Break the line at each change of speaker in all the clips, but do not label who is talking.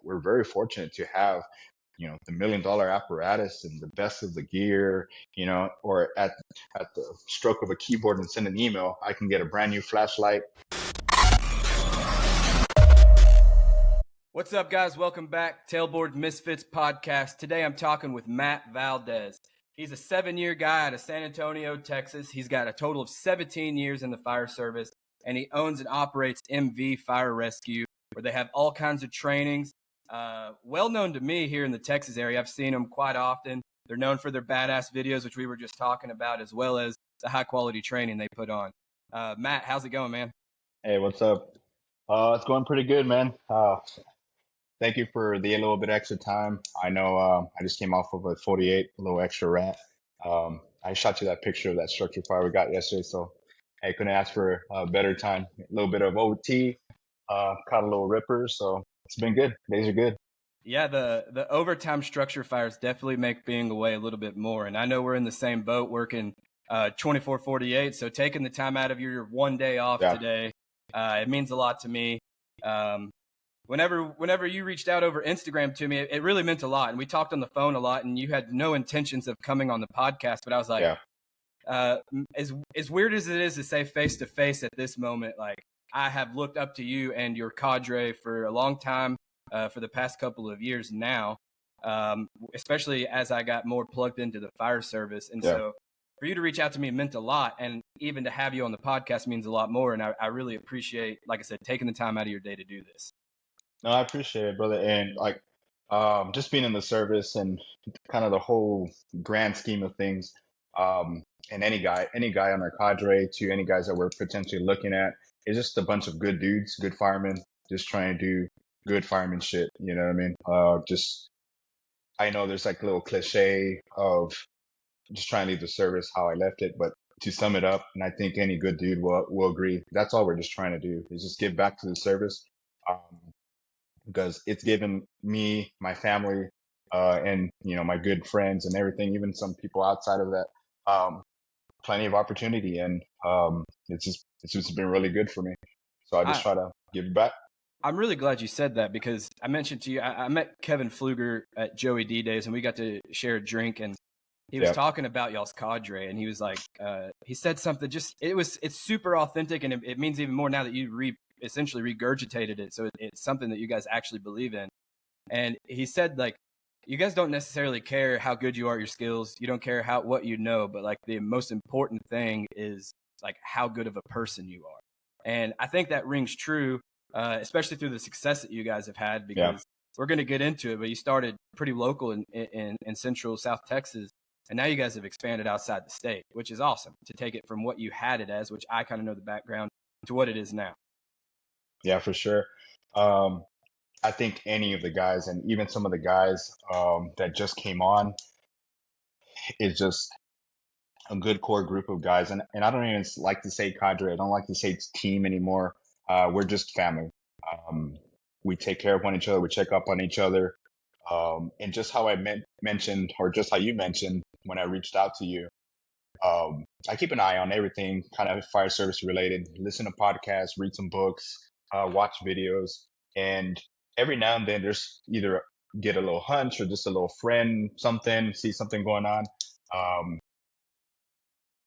we're very fortunate to have, the $1 million apparatus and the best of the gear, or at the stroke of a keyboard and send an email, I can get a brand new flashlight.
What's up, guys? Welcome back. Tailboard Misfits podcast. Today I'm talking with Matt Valdez. He's a 7-year guy out of San Antonio, Texas. He's got a total of 17 years in the fire service, and he owns and operates MV Fire Rescue, where they have all kinds of trainings. Well known to me here in the Texas area. I've seen them quite often. They're known for their badass videos, which we were just talking about, as well as the high-quality training they put on. Matt, how's it going, man?
Hey, what's up? It's going pretty good, man. Thank you for the little bit extra time. I know I just came off of a 48, a little extra rat. I shot you that picture of that structure fire we got yesterday, so I couldn't ask for a better time. A little bit of OT, caught a little ripper, so it's been good. Days are good.
Yeah, the overtime structure fires definitely make being away a little bit more. And I know we're in the same boat working 24/48, so taking the time out of your one day off today, it means a lot to me. Whenever you reached out over Instagram to me, it really meant a lot. And we talked on the phone a lot, and you had no intentions of coming on the podcast. But I was like, as weird as it is to say face-to-face at this moment, like, I have looked up to you and your cadre for a long time, for the past couple of years now, especially as I got more plugged into the fire service. And so for you to reach out to me meant a lot. And even to have you on the podcast means a lot more. And I really appreciate, like I said, taking the time out of your day to do this.
No, I appreciate it, brother. And like, just being in the service and kind of the whole grand scheme of things, and any guy on our cadre to any guys that we're potentially looking at, is just a bunch of good dudes, good firemen, just trying to do good firemanship. You know what I mean? I know there's like a little cliche of just trying to leave the service how I left it, but to sum it up, and I think any good dude will agree, that's all we're just trying to do is just give back to the service. Because it's given me, my family, and my good friends and everything, even some people outside of that, plenty of opportunity, and it's just been really good for me. So I just try to give back.
I'm really glad you said that, because I mentioned to you, I met Kevin Pfluger at Joey D Days, and we got to share a drink, and he was talking about y'all's cadre, and he was like, he said something, it's super authentic, and it means even more now that you essentially regurgitated it. So it's something that you guys actually believe in. And he said, like, you guys don't necessarily care how good you are at your skills. You don't care what you know, but like the most important thing is like how good of a person you are. And I think that rings true, especially through the success that you guys have had, because we're going to get into it, but you started pretty local in central South Texas. And now you guys have expanded outside the state, which is awesome, to take it from what you had it as, which I kind of know the background, to what it is now.
Yeah, for sure. I think any of the guys, and even some of the guys that just came on, is just a good core group of guys. And I don't even like to say cadre. I don't like to say team anymore. We're just family. We take care of one each other. We check up on each other. And just how I mentioned, or just how you mentioned when I reached out to you, I keep an eye on everything kind of fire service related, listen to podcasts, read some books, watch videos, and every now and then there's either get a little hunch or just a little friend, see something going on.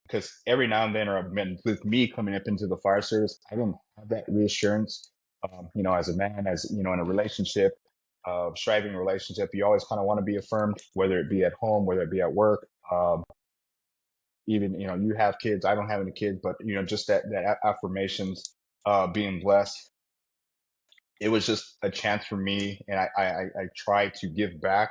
Because every now and then, or with me coming up into the fire service, I don't have that reassurance. As a man, in a relationship, striving relationship, you always kind of want to be affirmed, whether it be at home, whether it be at work. Even, you have kids, I don't have any kids, but, just that affirmations, being blessed. It was just a chance for me, and I try to give back.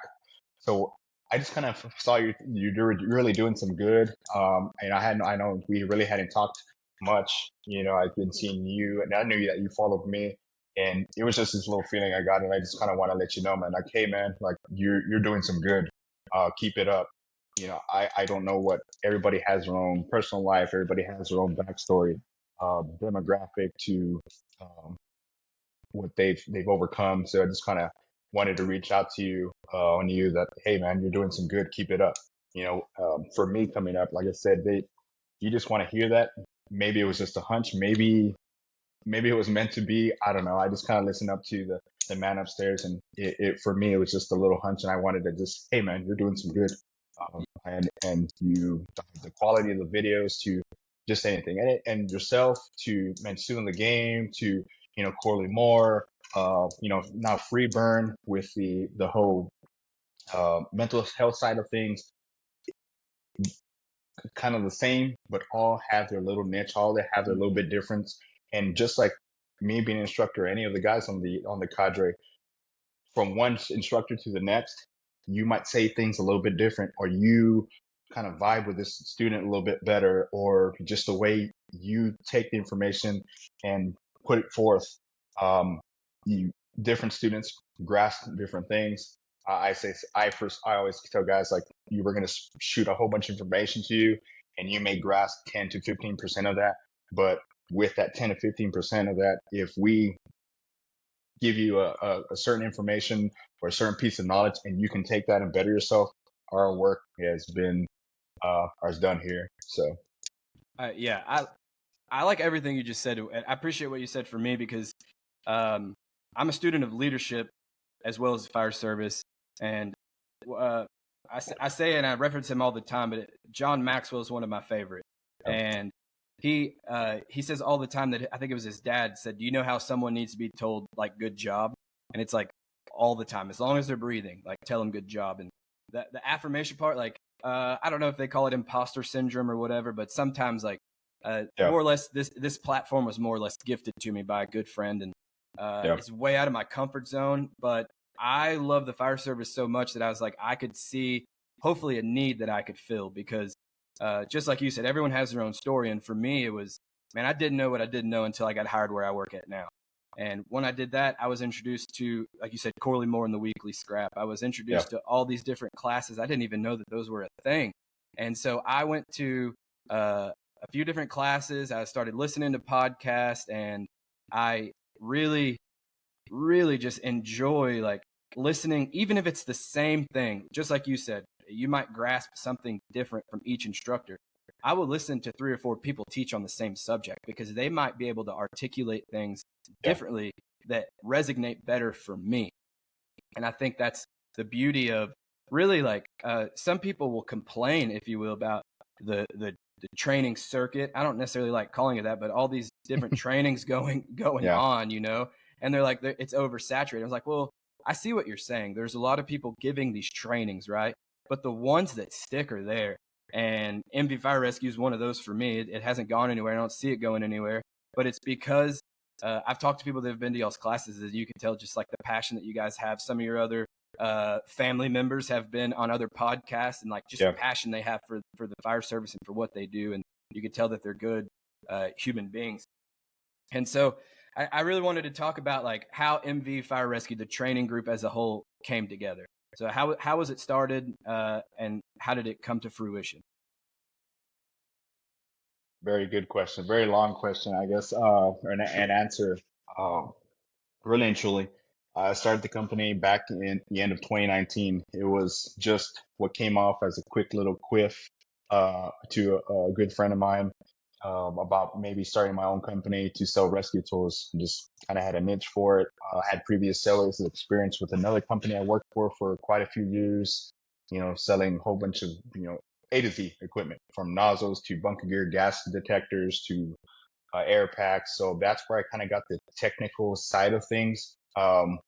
So I just kind of saw you're really doing some good. And I know we really hadn't talked much. I've been seeing you, and I knew that you followed me, and it was just this little feeling I got, and I just kind of want to let you know, man. Like, hey, man, like you're doing some good. Keep it up. I don't know what everybody has their own personal life. Everybody has their own backstory, demographic to what they've overcome. So I just kind of wanted to reach out to you on you that, hey, man, you're doing some good. Keep it up. For me coming up, like I said, you just want to hear that. Maybe it was just a hunch. Maybe it was meant to be. I don't know. I just kind of listened up to the man upstairs. And for me, it was just a little hunch. And I wanted to just, hey, man, you're doing some good. And you, the quality of the videos to just anything and yourself to Mansu in the game to, Corley Moore, now Freeburn with the whole mental health side of things, kind of the same, but all have their little niche, all they have their little bit difference. And just like me being an instructor, any of the guys on the cadre, from one instructor to the next, you might say things a little bit different, or you kind of vibe with this student a little bit better, or just the way you take the information and put it forth. Different students grasp different things. I always tell guys, like, you were going to shoot a whole bunch of information to you and you may grasp 10 to 15% of that. But with that 10 to 15% of that, if we give you a certain information or a certain piece of knowledge and you can take that and better yourself, our work has been done here. So
yeah, I like everything you just said. I appreciate what you said for me, because I'm a student of leadership as well as fire service. And I say, and I reference him all the time, but John Maxwell is one of my favorite. Oh. And he says all the time that, I think it was his dad said, do you know how someone needs to be told, like, good job? And it's like all the time, as long as they're breathing, like, tell them good job. And the affirmation part, like, I don't know if they call it imposter syndrome or whatever, but sometimes, like, more or less this platform was more or less gifted to me by a good friend, and it's way out of my comfort zone, but I love the fire service so much that I was like, I could see hopefully a need that I could fill, because just like you said, everyone has their own story. And for me, it was, man, I didn't know what I didn't know until I got hired where I work at now. And when I did that, I was introduced to, like you said, Corley Moore and the Weekly Scrap. I was introduced to all these different classes. I didn't even know that those were a thing. And so I went to a few different classes. I started listening to podcasts, and I really, really just enjoy, like, listening, even if it's the same thing. Just like you said, you might grasp something different from each instructor. I will listen to 3 or 4 people teach on the same subject, because they might be able to articulate things differently that resonate better for me. And I think that's the beauty of, really, like, some people will complain, if you will, about the training circuit. I don't necessarily like calling it that, but all these different trainings going on, and they're like, it's oversaturated. I was like, well, I see what you're saying. There's a lot of people giving these trainings, right? But the ones that stick are there. And MV Fire Rescue is one of those for me. It hasn't gone anywhere. I don't see it going anywhere. But it's because I've talked to people that have been to y'all's classes, as you can tell, just like the passion that you guys have. Some of your other family members have been on other podcasts, and like just the passion they have for the fire service and for what they do. And you can tell that they're good human beings. And so I really wanted to talk about, like, how MV Fire Rescue, the training group as a whole, came together. So how was it started, and how did it come to fruition?
Very good question. Very long question, I guess, an answer. Really and truly, I started the company back in the end of 2019. It was just what came off as a quick little quiff to a good friend of mine about maybe starting my own company to sell rescue tools. Just kind of had a niche for it. Had previous sales experience with another company I worked for quite a few years, selling a whole bunch of, A to Z equipment, from nozzles to bunker gear, gas detectors to air packs. So that's where I kind of got the technical side of things,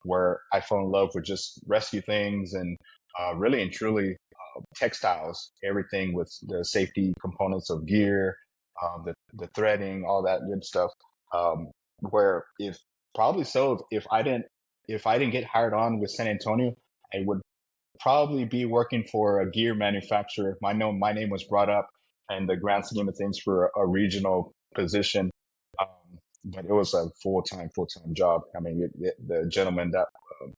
where I fell in love with just rescue things and really and truly textiles, everything with the safety components of gear, the threading, all that good stuff. Where if I didn't get hired on with San Antonio, I would probably be working for a gear manufacturer. My name was brought up in the grand scheme of things for a regional position, but it was a full-time job. I mean, the gentleman that,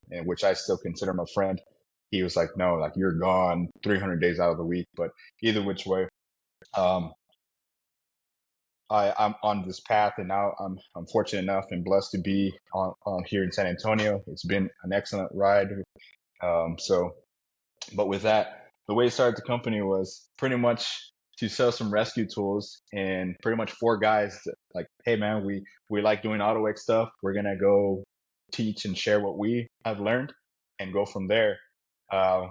in which I still consider him a friend, he was like, no, like, you're gone 300 days out of the week. But either which way, I'm on this path, and now I'm fortunate enough and blessed to be on here in San Antonio. It's been an excellent ride. But with that, the way it started the company was pretty much to sell some rescue tools, and pretty much 4 guys that, like, hey man, we like doing auto X stuff. We're gonna go teach and share what we have learned and go from there. Uh,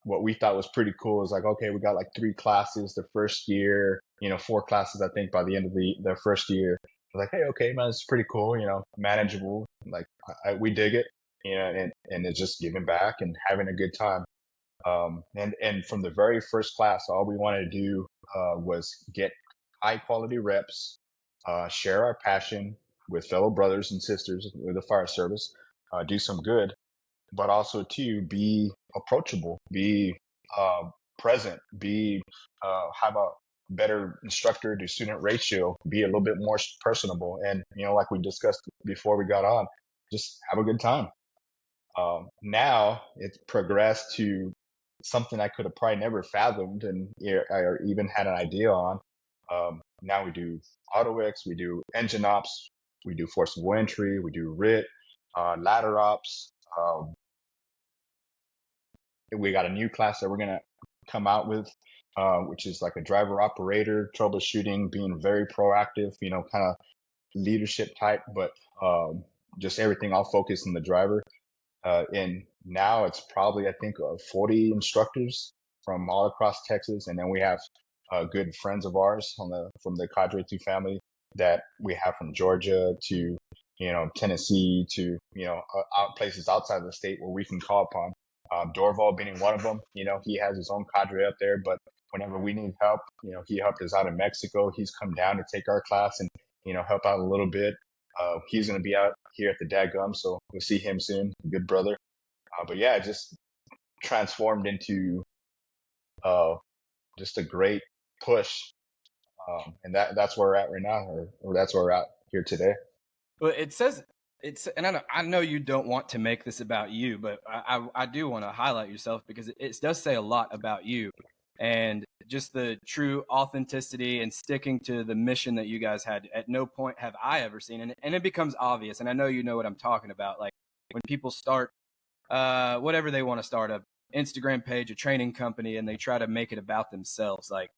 what we thought was pretty cool is like, okay, we got like 3 classes the first year, 4 classes, I think, by the end of the first year. Like, hey, okay, man, it's pretty cool, manageable. Like, we dig it, and it's just giving back and having a good time. And from the very first class, all we wanted to do was get high quality reps, share our passion with fellow brothers and sisters with the fire service, do some good, but also to be approachable, be uh, present, be have a better instructor to student ratio, be a little bit more personable, and like we discussed before we got on, just have a good time. Now it's progressed to something I could have probably never fathomed and or even had an idea on. Now we do AutoX, we do engine ops, we do forcible entry, we do RIT, ladder ops. We got a new class that we're going to come out with, which is like a driver operator, troubleshooting, being very proactive, kind of leadership type, but just everything all focused on the driver. And now it's probably, I think, 40 instructors from all across Texas. And then we have good friends of ours from the Cadre 2 family that we have from Georgia to, Tennessee to, places outside of the state where we can call upon. Dorval being one of them, he has his own cadre up there, but whenever we need help, he helped us out in Mexico. He's come down to take our class and, help out a little bit. He's going to be out here at the Dadgum, so we'll see him soon. Good brother. But yeah, it just transformed into just a great push. And that's where we're at right now, or that's where we're at here today.
Well, it says and I know you don't want to make this about you, but I do want to highlight yourself because it does say a lot about you and just the true authenticity and sticking to the mission that you guys had. At no point have I ever seen, and it becomes obvious, and I know you know what I'm talking about. Like when people start whatever they want to start, a Instagram page, a training company, and they try to make it about themselves. Like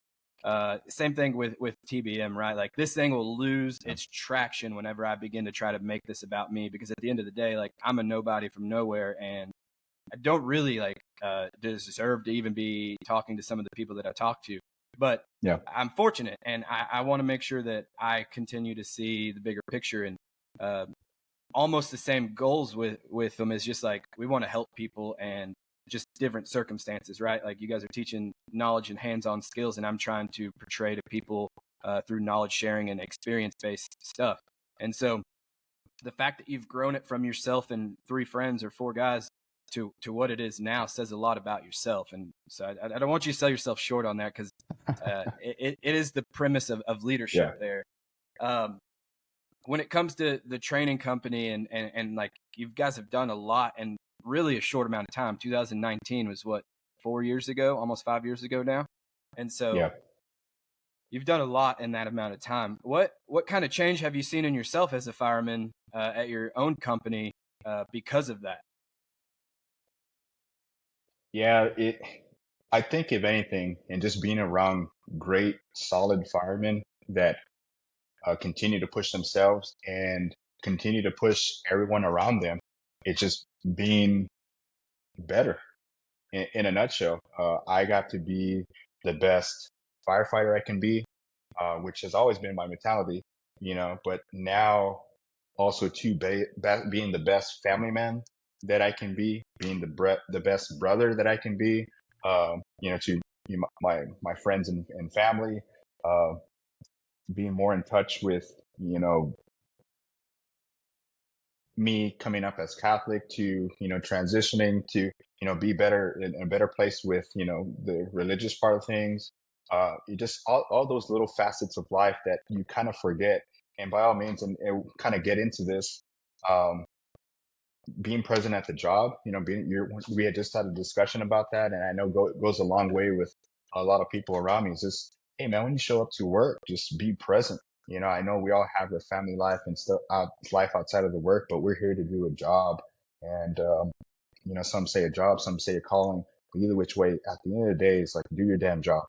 same thing with TBM, right? Like this thing will lose its traction whenever I begin to try to make this about me, because at the end of the day, like I'm a nobody from nowhere, and I don't really like deserve to even be talking to some of the people that I talk to. But
Yeah.
I'm fortunate, and I want to make sure that I continue to see the bigger picture, and almost the same goals with them is just like we want to help people and just different circumstances, right? Like you guys are teaching knowledge and hands-on skills, and I'm trying to portray to people through knowledge sharing and experience-based stuff. And so the fact that you've grown it from yourself and 3 friends or 4 guys to what it is now says a lot about yourself. And so I don't want you to sell yourself short on that, because it is the premise of leadership there. When it comes to the training company and like you guys have done a lot in really a short amount of time. 2019 was what, 4 years ago, almost 5 years ago now. And so you've done a lot in that amount of time. What kind of change have you seen in yourself as a fireman at your own company because of that?
Yeah, I think if anything, and just being around great, solid firemen that continue to push themselves and continue to push everyone around them, it's just being better. In a nutshell, I got to be the best firefighter I can be, which has always been my mentality, but now also to being the best family man that I can be, being the best brother that I can be, to my friends and family, being more in touch with, me coming up as Catholic to, transitioning to, be better in a better place with, the religious part of things. You just all those little facets of life that you kind of forget. And by all means, and kind of get into this, being present at the job, we had just had a discussion about that. And I know it goes a long way with a lot of people around me. It's just, hey man, when you show up to work, just be present. I know we all have a family life and stuff, life outside of the work, but we're here to do a job. And, some say a job, some say a calling, but either which way, at the end of the day, it's like, do your damn job,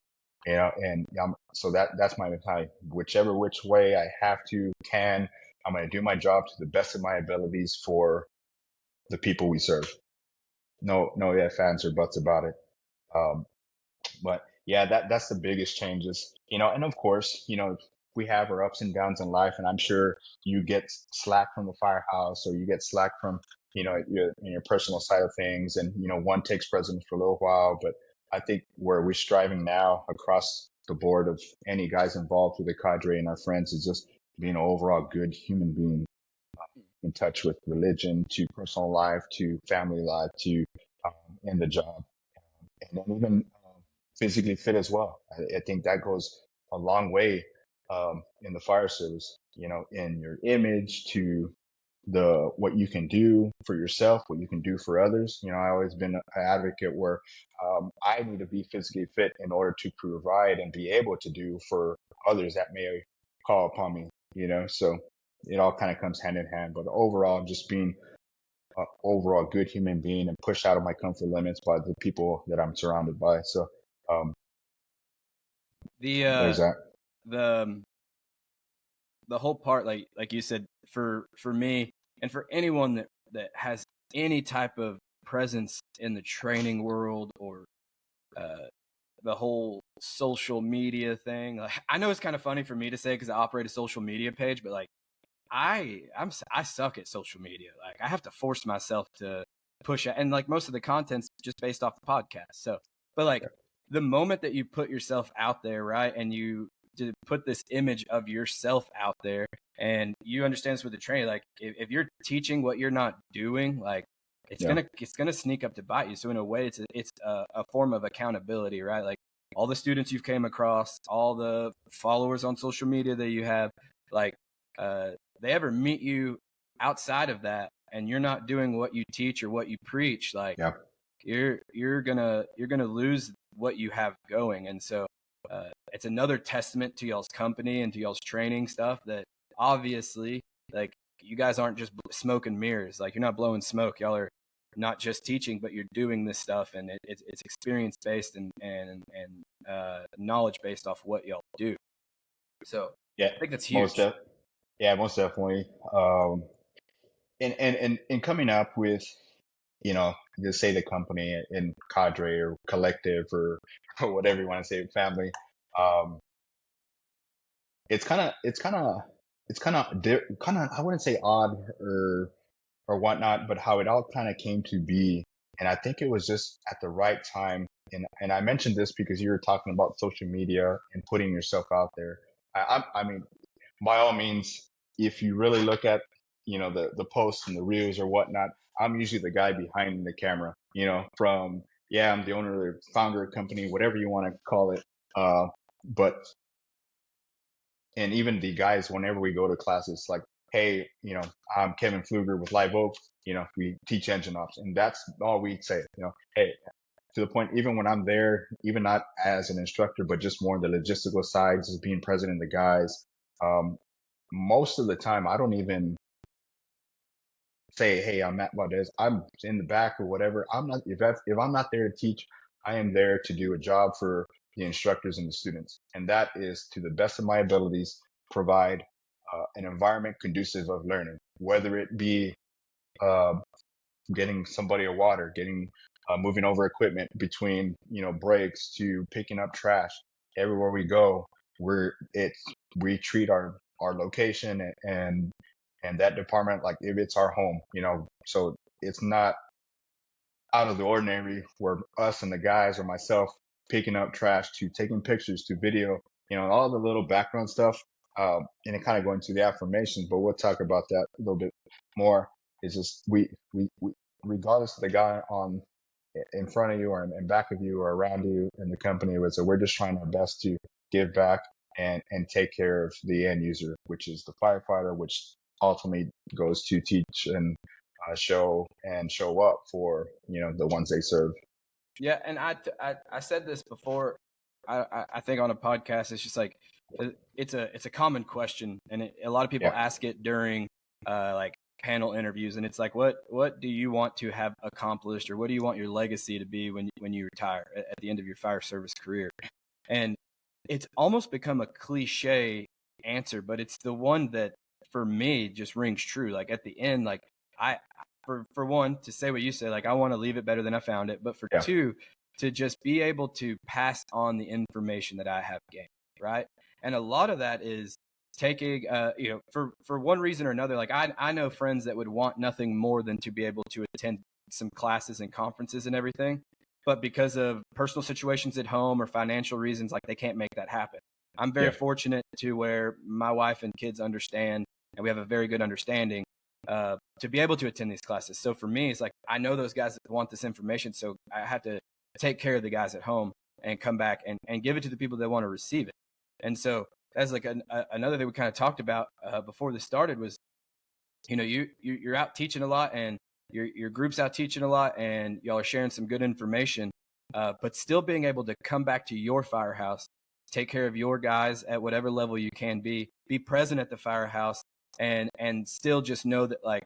and so that's my mentality. Whichever which way I have to, I'm going to do my job to the best of my abilities for the people we serve. No ifs, ands, or buts about it. Um, but yeah, that's the biggest changes, and of course, we have our ups and downs in life, and I'm sure you get slack from the firehouse, or you get slack from, your personal side of things. And, one takes precedence for a little while, but I think where we're striving now across the board of any guys involved with the cadre and our friends is just being an overall good human being, in touch with religion to personal life to family life to in the job, and then even physically fit as well. I think that goes a long way in the fire service, in your image to the what you can do for yourself, what you can do for others. I always been an advocate where I need to be physically fit in order to provide and be able to do for others that may call upon me. So it all kind of comes hand in hand. But overall, just being overall good human being and pushed out of my comfort limits by the people that I'm surrounded by. So um, there's
The
that.
the the whole part, like you said, for me and for anyone that has any type of presence in the training world, or uh, the whole social media thing. Like, I know it's kind of funny for me to say because I operate a social media page, but like I suck at social media. Like, I have to force myself to push it, and like most of the content's just based off the podcast. So, but like the moment that you put yourself out there, right, and you to put this image of yourself out there, and you understand this with the training, like if you're teaching what you're not doing, like
Yeah.
it's gonna sneak up to bite you. So in a way, it's a form of accountability, right? Like all the students you've came across, all the followers on social media that you have, like uh, they ever meet you outside of that, and you're not doing what you teach or what you preach, like
Yeah.
you're gonna lose what you have going. And so it's another testament to y'all's company and to y'all's training stuff that obviously, like, you guys aren't just smoke and mirrors. Like, you're not blowing smoke. Y'all are not just teaching, but you're doing this stuff, and it's experience based and knowledge based off what y'all do. So
Yeah.
I think that's
Most
huge.
def- yeah, most definitely. And coming up with, just say the company in cadre or collective or, or whatever you want to say, family. Um, it's kind of I wouldn't say odd or whatnot, but how it all kind of came to be. And I think it was just at the right time. And I mentioned this because you were talking about social media and putting yourself out there. I mean, by all means, if you really look at, the posts and the reels or whatnot, I'm usually the guy behind the camera, from, yeah, I'm the owner or founder of the company, whatever you want to call it. But and even the guys, whenever we go to classes, like, hey, I'm Kevin Pfluger with Live Oak, we teach engine ops, and that's all we say, hey, to the point, even when I'm there, even not as an instructor, but just more on the logistical side, just being present in the guys. Most of the time, I don't even say, hey, I'm Matt Valdez. I'm in the back or whatever. I'm not, if I'm not there to teach, I am there to do a job for the instructors and the students. And that is, to the best of my abilities, provide an environment conducive of learning, whether it be uh, getting somebody a water, moving over equipment between, breaks, to picking up trash. Everywhere we go, we treat our location and that department like if it's our home, so it's not out of the ordinary where us and the guys or myself picking up trash to taking pictures to video, all the little background stuff. And it kind of going to the affirmations, but we'll talk about that a little bit more. It's just we regardless of the guy on in front of you or in back of you or around you in the company, so we're just trying our best to give back and take care of the end user, which is the firefighter, which ultimately goes to teach and show up for the ones they serve.
Yeah, and I said this before. I think on a podcast, it's just like it's a common question, and a lot of people
Yeah,
ask it during like panel interviews, and it's like, what do you want to have accomplished, or what do you want your legacy to be when you retire at the end of your fire service career? And it's almost become a cliche answer, but it's the one that for me just rings true. Like at the end, like I for one, to say what you say, like I want to leave it better than I found it, but for
Yeah.
two, to just be able to pass on the information that I have gained, right? And a lot of that is taking, for one reason or another. Like I know friends that would want nothing more than to be able to attend some classes and conferences and everything, but because of personal situations at home or financial reasons, like they can't make that happen. I'm very
Yeah.
fortunate to where my wife and kids understand, and we have a very good understanding to be able to attend these classes. So for me, it's like I know those guys that want this information, so I have to take care of the guys at home and come back and give it to the people that want to receive it. And so that's like another thing we kind of talked about before this started was, you're out teaching a lot, and your group's out teaching a lot, and y'all are sharing some good information, but still being able to come back to your firehouse, take care of your guys at whatever level you can be present at the firehouse, and still just know that like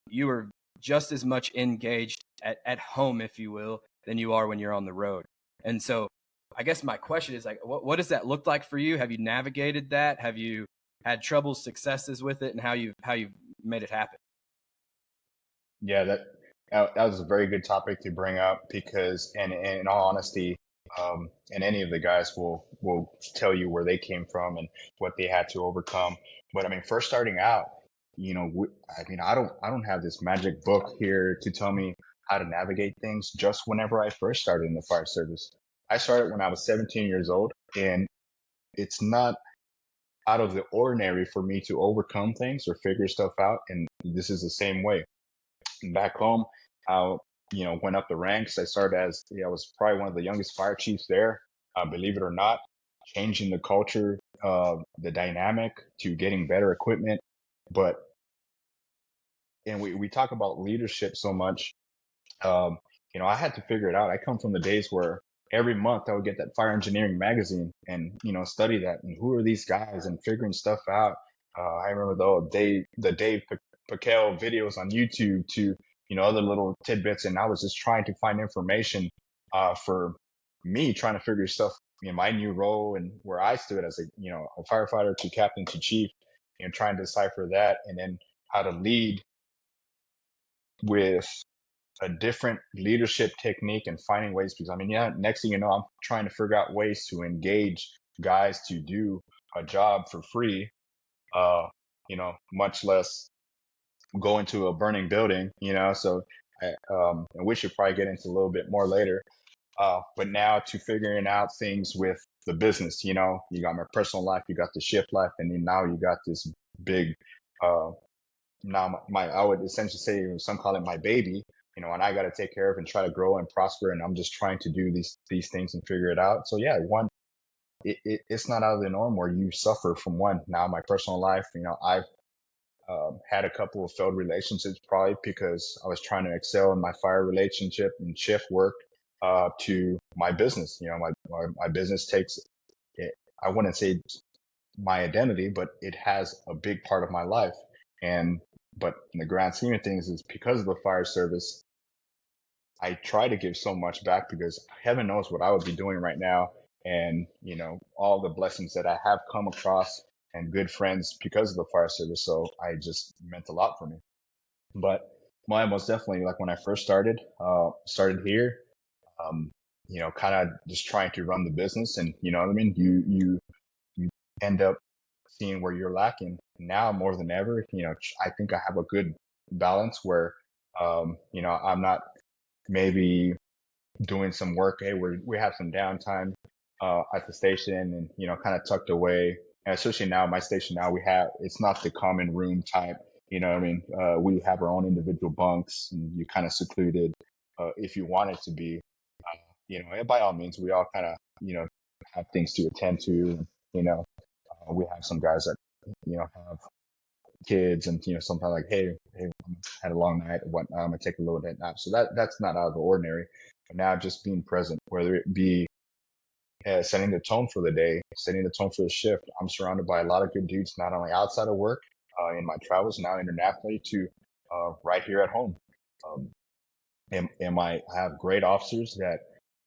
you are just as much engaged at home, if you will, than you are when you're on the road. And so I guess my question is like, what does that look like for you? Have you navigated that? Have you had troubles, successes with it, and how you've made it happen?
Yeah, that was a very good topic to bring up because, and in all honesty, and any of the guys will tell you where they came from and what they had to overcome. But I mean, first starting out, I mean, I don't have this magic book here to tell me how to navigate things. Just whenever I first started in the fire service, I started when I was 17 years old, and it's not out of the ordinary for me to overcome things or figure stuff out. And this is the same way back home. I, went up the ranks. I started as, I was probably one of the youngest fire chiefs there, believe it or not, changing the culture, the dynamic to getting better equipment. But, and we talk about leadership so much. Um, I had to figure it out. I come from the days where every month I would get that fire engineering magazine and, study that and who are these guys and figuring stuff out. I remember the Dave Paquel videos on YouTube to, other little tidbits. And I was just trying to find information, for me trying to figure stuff in my new role and where I stood as a firefighter to captain to chief, trying to decipher that and then how to lead with a different leadership technique and finding ways, because I mean, yeah, next thing you know, I'm trying to figure out ways to engage guys to do a job for free, much less go into a burning building, so and we should probably get into a little bit more later. But now to figuring out things with the business, you got my personal life, you got the shift life, and then now you got this big, uh, now I would essentially say some call it my baby, and I got to take care of and try to grow and prosper. And I'm just trying to do these things and figure it out. So yeah, it's not out of the norm where you suffer from one. Now my personal life, I've had a couple of failed relationships probably because I was trying to excel in my fire relationship and shift work, to my business. My business takes it, I wouldn't say my identity, but it has a big part of my life. But in the grand scheme of things, is because of the fire service, I try to give so much back because heaven knows what I would be doing right now. And, all the blessings that I have come across and good friends because of the fire service. So I just meant a lot for me. But mine was definitely like when I first started here, um, kind of just trying to run the business and, you know what I mean? You end up seeing where you're lacking now more than ever. I think I have a good balance where, I'm not maybe doing some work. Hey, we have some downtime, at the station and, kind of tucked away. And especially now, my station now it's not the common room type. You know what I mean? We have our own individual bunks and you kind of secluded, if you want it to be, and by all means, we all kind of, have things to attend to. You know, we have some guys that, have kids and, sometimes like, hey, I had a long night or whatnot. I'm gonna take a little bit nap. So that's not out of the ordinary. But now just being present, whether it be setting the tone for the day, setting the tone for the shift. I'm surrounded by a lot of good dudes, not only outside of work, in my travels, now internationally, to right here at home. Um, and I have great officers that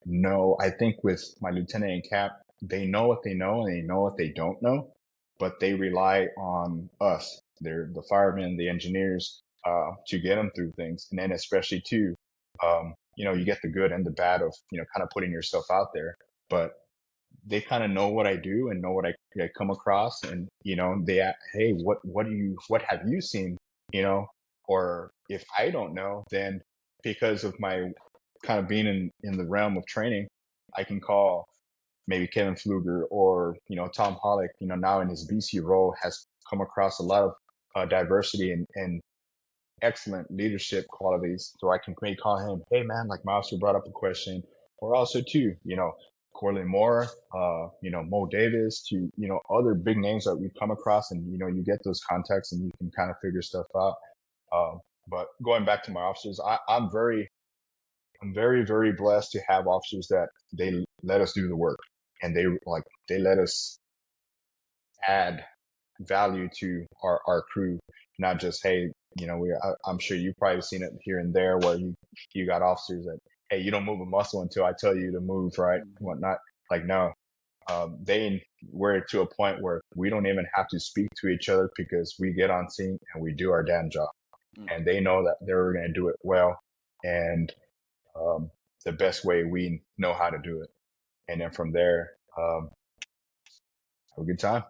know. I think with my lieutenant and cap, they know what they know and they know what they don't know, but they rely on us. They're the firemen, the engineers, to get them through things. And then especially too, you get the good and the bad of, kind of putting yourself out there, but they kind of know what I do and know what I come across. And, hey, what have you seen? Or if I don't know, then because of my kind of being in the realm of training, I can call maybe Kevin Pfluger or, Tom Hollick, now in his BC role has come across a lot of diversity and excellent leadership qualities. So I can maybe call him, hey man, like my officer brought up a question, or also too, Corley Moore, Mo Davis, to, other big names that we've come across, and, you get those contacts and you can kind of figure stuff out. But going back to my officers, I'm very, very blessed to have officers that they let us do the work, and they let us add value to our crew, not just, hey, I'm sure you've probably seen it here and there where you got officers that, hey, you don't move a muscle until I tell you to move, right? Whatnot. Like, no, we're to a point where we don't even have to speak to each other because we get on scene and we do our damn job, and they know that they're going to do it well, and the best way we know how to do it. And then from there, have a good time.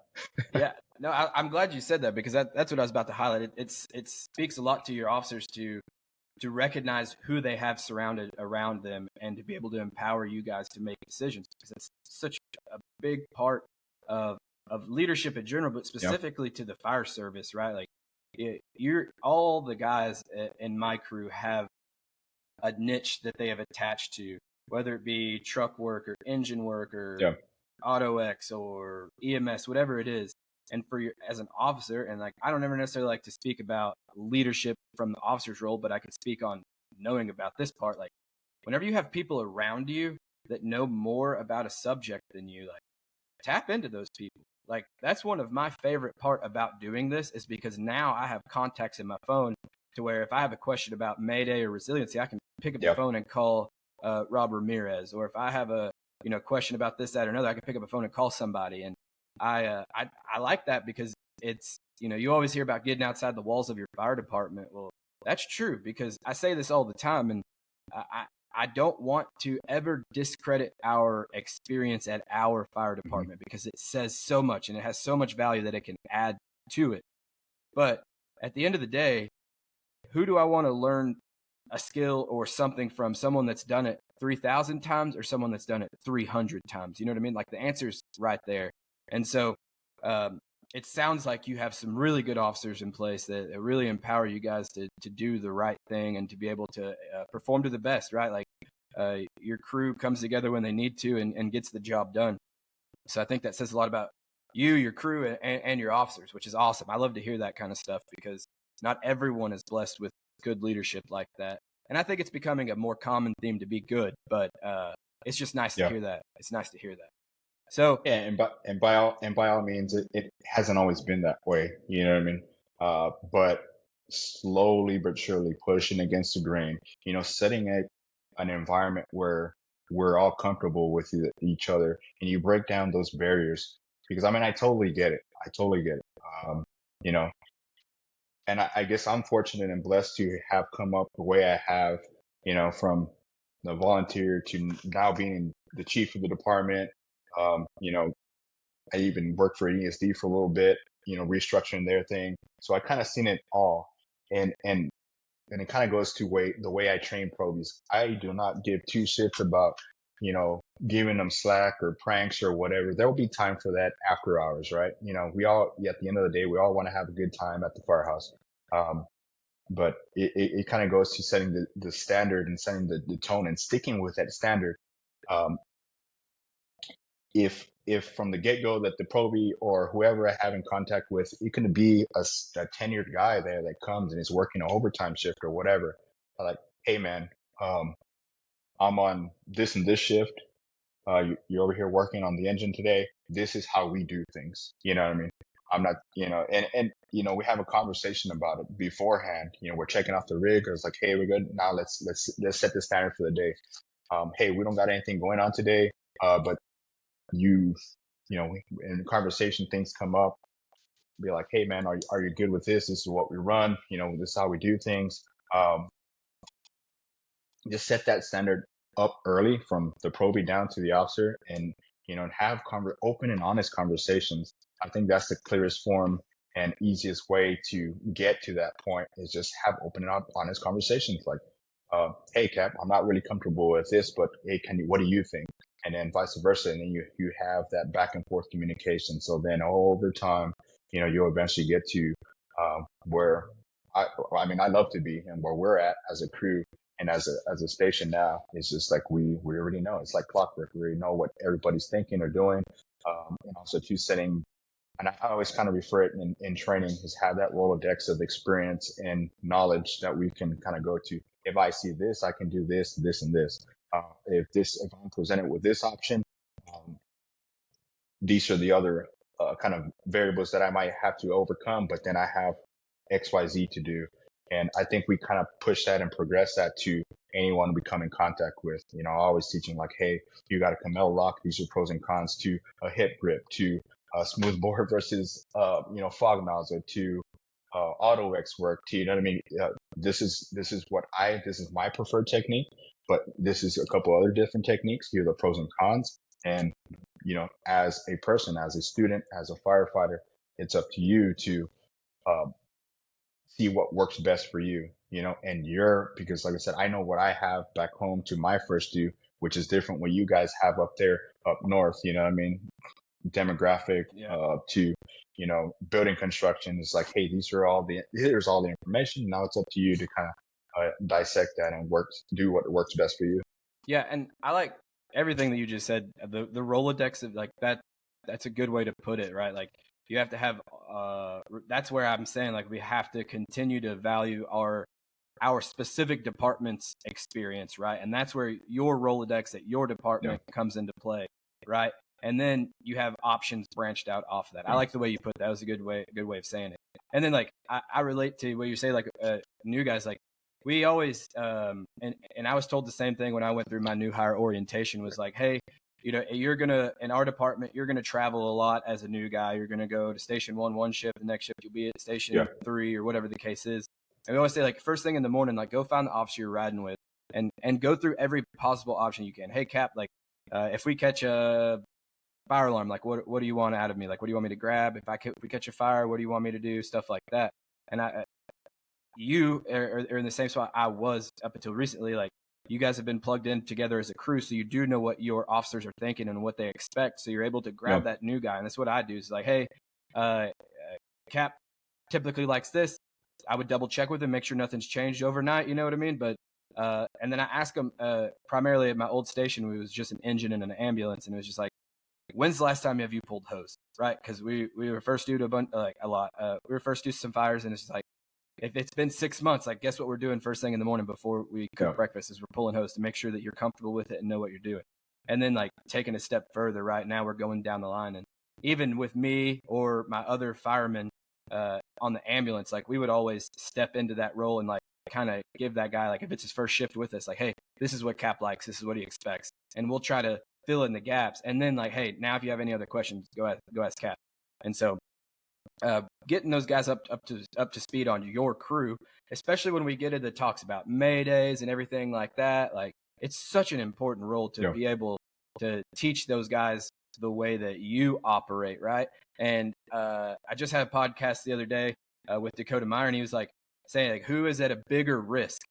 Yeah, no, I'm glad you said that, because that's what I was about to highlight. It speaks a lot to your officers to recognize who they have surrounded around them, and to be able to empower you guys to make decisions, because it's such a big part of leadership in general, but specifically to the fire service, right? Like, you're all the guys in my crew have a niche that they have attached to, whether it be truck work or engine work or Auto X or EMS, whatever it is. And for you as an officer, and like, I don't ever necessarily like to speak about leadership from the officer's role, but I could speak on knowing about this part. Like, whenever you have people around you that know more about a subject than you, like, tap into those people. Like, that's one of my favorite part about doing this, is because now I have contacts in my phone to where if I have a question about Mayday or resiliency, I can pick up the phone and call Rob Ramirez. Or if I have a question about this, that, or another, I can pick up a phone and call somebody. And I like that, because it's, you always hear about getting outside the walls of your fire department. Well, that's true, because I say this all the time, and I don't want to ever discredit our experience at our fire department, because it says so much and it has so much value that it can add to it. But at the end of the day, who do I want to learn a skill or something from? Someone that's done it 3,000 times or someone that's done it 300 times? You know what I mean? Like, the answer's right there. And so it sounds like you have some really good officers in place that really empower you guys to do the right thing and to be able to perform to the best, right? Like, your crew comes together when they need to and gets the job done. So I think that says a lot about you, your crew, and your officers, which is awesome. I love to hear that kind of stuff, because not everyone is blessed with good leadership like that. And I think it's becoming a more common theme to be good, but it's just nice to hear that. It's nice to hear that. So
and by all means, it hasn't always been that way. You know what I mean? But slowly but surely pushing against the grain. Setting an environment where we're all comfortable with each other, and you break down those barriers. Because I totally get it. I totally get it. You know, and I guess I'm fortunate and blessed to have come up the way I have. From the volunteer to now being the chief of the department. I even worked for ESD for a little bit, restructuring their thing. So I kind of seen it all. And it kind of goes to the way I train probies. I do not give two shits about, giving them slack or pranks or whatever. There will be time for that after hours, right? We all, at the end of the day, we all want to have a good time at the firehouse. But it kind of goes to setting the standard and setting the tone and sticking with that standard. If from the get-go that the probie or whoever I have in contact with, it can be a tenured guy there that comes and is working an overtime shift or whatever. I'm like, hey man, I'm on this and this shift. You're over here working on the engine today. This is how we do things. You know what I mean? I'm not, and we have a conversation about it beforehand. We're checking off the rig. It's like, hey, we're good. Now let's set the standard for the day. Hey, we don't got anything going on today. But in conversation, things come up. be like, hey man, are you good with this? This is what we run. This is how we do things. Um, just set that standard up early from the probie down to the officer, and have open and honest conversations. I think that's the clearest form and easiest way to get to that point, is just have open and honest conversations. Like, hey Cap, I'm not really comfortable with this, but hey, what do you think? And then vice versa. And then you have that back and forth communication. So then over time, you'll eventually get to, where I mean, I love to be, and where we're at as a crew and as a station now. It's just like we already know. It's like clockwork. We already know what everybody's thinking or doing. And also too, setting, and I always kind of refer it in training, is have that Rolodex of experience and knowledge that we can kind of go to. If I see this, I can do this, this, and this. If I'm presented with this option, um, these are the other kind of variables that I might have to overcome, but then I have XYZ to do. And I think we kind of push that and progress that to anyone we come in contact with. Always teaching like, hey, you got a Camel lock. These are pros and cons to a hip grip, to a smooth bore versus, fog nozzle, to auto X work, to, you know what I mean? This is my preferred technique, but this is a couple other different techniques. Here are the pros and cons. And, as a person, as a student, as a firefighter, it's up to you to, see what works best for you, and because like I said, I know what I have back home to my first due, which is different what you guys have up there, up north, you know what I mean? Demographic,
Yeah.
to, building construction is like, hey, here's all the information. Now it's up to you to kind of dissect that and do what works best for you.
Yeah. And I like everything that you just said. The Rolodex of like that, that's a good way to put it, right? Like, you have to have, that's where I'm saying, like, we have to continue to value our specific department's experience, right? And that's where your Rolodex at your department comes into play, right? And then you have options branched out off of that. I like the way you put that. That was a good way of saying it. And then, like, I relate to what you say, like, new guys, like, we always, and I was told the same thing when I went through my new hire orientation, was like, hey, in our department, you're going to travel a lot as a new guy. You're going to go to station one shift, the next shift you'll be at station 3 or whatever the case is. And we always say, like, first thing in the morning, like, go find the officer you're riding with and go through every possible option you can. Hey, Cap, like, if we catch a fire alarm, like, what do you want out of me? Like, what do you want me to grab? If we catch a fire, what do you want me to do? Stuff like that. And you are in the same spot I was up until recently. Like, you guys have been plugged in together as a crew, so you do know what your officers are thinking and what they expect. So you're able to grab that new guy. And that's what I do. Is like, hey, Cap typically likes this. I would double check with him, make sure nothing's changed overnight. You know what I mean? But and then I ask him, primarily at my old station, it was just an engine and an ambulance, and it was just like, when's the last time have you pulled hose? Right? Because we were first due to a lot. We were first due to some fires, and it's just like, if it's been 6 months, like, guess what we're doing first thing in the morning before we cook breakfast is we're pulling hose to make sure that you're comfortable with it and know what you're doing. And then, like, taking a step further, right now we're going down the line. And even with me or my other firemen on the ambulance, like, we would always step into that role and, like, kind of give that guy, like, if it's his first shift with us, like, hey, this is what Cap likes. This is what he expects. And we'll try to fill in the gaps. And then, like, hey, now if you have any other questions, go ask Cap. And so, getting those guys up to speed on your crew, especially when we get into talks about Maydays and everything like that, like, it's such an important role to be able to teach those guys the way that you operate, right? And I just had a podcast the other day with Dakota Meyer, and he was like saying, like, who is at a bigger risk?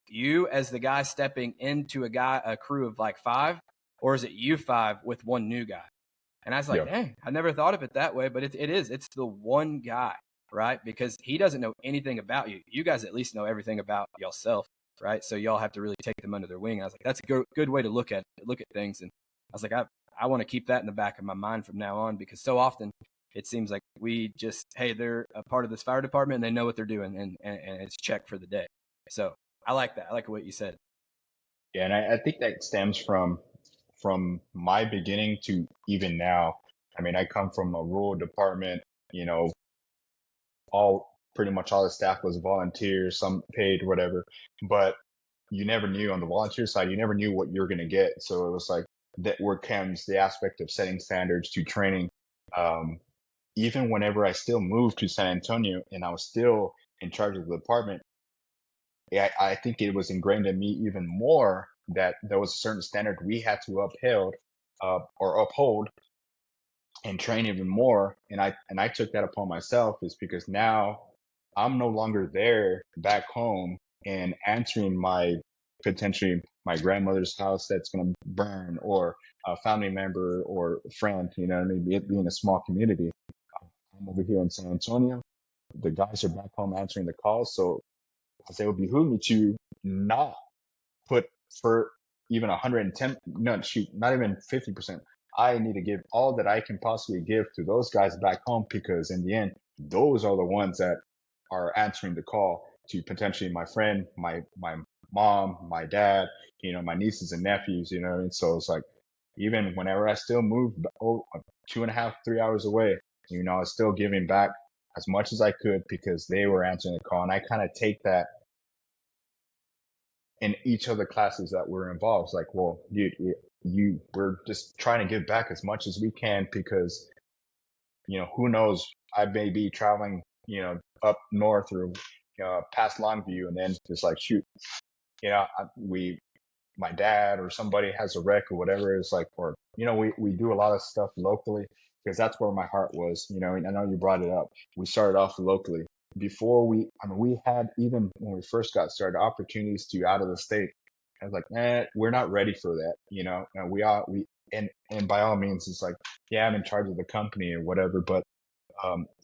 You as the guy stepping into a crew of like 5, or is it you 5 with one new guy? And I was like, dang, I never thought of it that way, but it is. It's the one guy, right? Because he doesn't know anything about you. You guys at least know everything about yourself, right? So y'all have to really take them under their wing. And I was like, that's a good way to look at things. And I was like, I want to keep that in the back of my mind from now on, because so often it seems like we just, hey, they're a part of this fire department and they know what they're doing, and it's check for the day. So I like that. I like what you said.
Yeah, and I think that stems from my beginning to even now. I mean, I come from a rural department, pretty much all the staff was volunteers, some paid, whatever, but you never knew on the volunteer side, you never knew what you're going to get. So it was like that where comes the aspect of setting standards to training, even whenever I still moved to San Antonio and I was still in charge of the department, I think it was ingrained in me even more that there was a certain standard we had to uphold and train even more. And I took that upon myself is because now I'm no longer there back home and answering potentially my grandmother's house that's going to burn, or a family member or friend, you know what I mean? It being a small community. I'm over here in San Antonio. The guys are back home answering the calls. So it would behoove me to not put for even 110, no, shoot, not even 50%. I need to give all that I can possibly give to those guys back home, because in the end, those are the ones that are answering the call to potentially my friend, my mom, my dad, my nieces and nephews, you know what I mean? So it's like, even whenever I still move 2.5, 3 hours away, I was still giving back as much as I could because they were answering the call. And I kind of take that in each of the classes that were involved. It's like, well, dude, we're just trying to give back as much as we can because, who knows, I may be traveling, up north or, past Longview, and then it's like, shoot, my dad or somebody has a wreck or whatever. It's like, or, we do a lot of stuff locally because that's where my heart was, and I know you brought it up. We started off locally before we had, even when we first got started, opportunities to out of the state. I was like, we're not ready for that, and and by all means, it's like, yeah, I'm in charge of the company or whatever, but,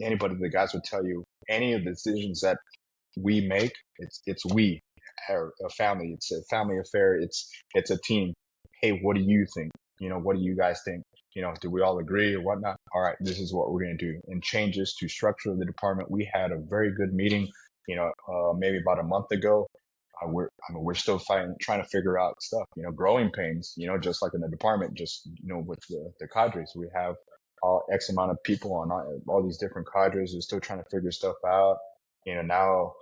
anybody, the guys would tell you any of the decisions that we make, it's we are a family. It's a family affair. It's a team. Hey, what do you think? What do you guys think? Do we all agree or whatnot? All right, this is what we're going to do. And changes to structure of the department. We had a very good meeting, maybe about a month ago. We're still trying to figure out stuff, growing pains, just like in the department, just, with the cadres, we have X amount of people on all these different cadres. We're still trying to figure stuff out. Now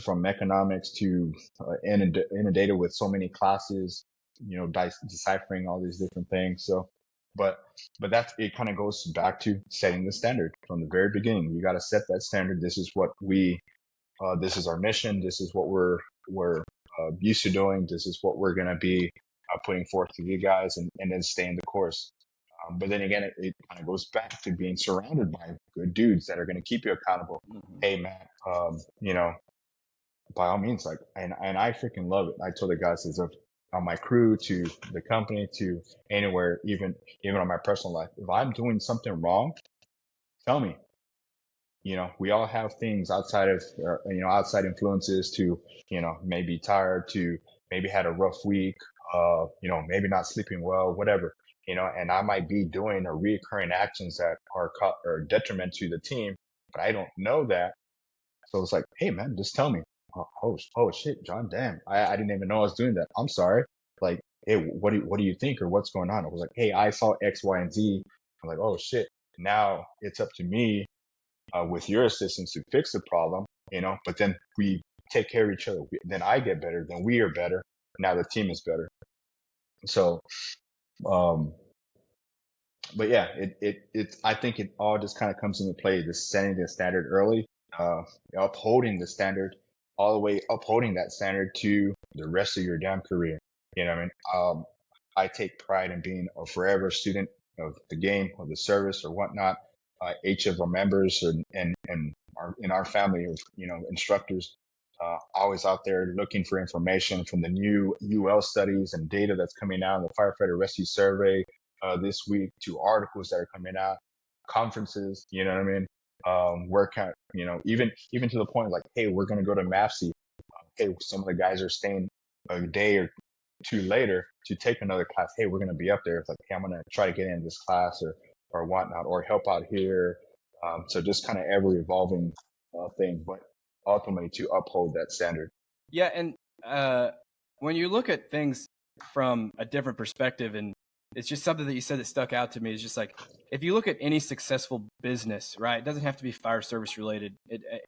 from economics to inundated with so many classes, deciphering all these different things. So, but that's, it kind of goes back to setting the standard from the very beginning. You got to set that standard. This is what this is our mission. This is what we're used to doing. This is what we're going to be putting forth to you guys, and then staying the course. But then again, it kind of goes back to being surrounded by good dudes that are going to keep you accountable. Mm-hmm. Hey, man, by all means, like, and I freaking love it. I told the guys, as of on my crew to the company to anywhere, even on my personal life, if I'm doing something wrong, tell me. We all have things outside of, outside influences to, maybe tired, to maybe had a rough week, maybe not sleeping well, whatever, and I might be doing or reoccurring actions that are detriment to the team, but I don't know that. So it's like, hey man, just tell me. Oh shit, John, damn. I didn't even know I was doing that. I'm sorry. Like, hey, what do you think, or what's going on? I was like, hey, I saw X, Y, and Z. I'm like, oh shit. Now it's up to me, with your assistance, to fix the problem, but then we take care of each other. Then I get better. Then we are better. Now the team is better. So, but yeah, I think it all just kind of comes into play, this setting the standard early, upholding the standard, all the way upholding that standard to the rest of your damn career. You know what I mean? I take pride in being a forever student of the game, of the service or whatnot. Each of our members and in our family of, instructors, always out there looking for information from the new UL studies and data that's coming out, the firefighter rescue survey, this week, to articles that are coming out, conferences, you know what I mean? Workout, even to the point like, hey, we're going to go to MAFC. Hey, some of the guys are staying a day or two later to take another class. Hey, we're going to be up there. It's like, hey, I'm going to try to get into this class or whatnot, or help out here. So just kind of ever evolving thing, but ultimately to uphold that standard.
Yeah. And when you look at things from a different perspective, and it's just something that you said that stuck out to me, is just like, if you look at any successful business, right, it doesn't have to be fire service related,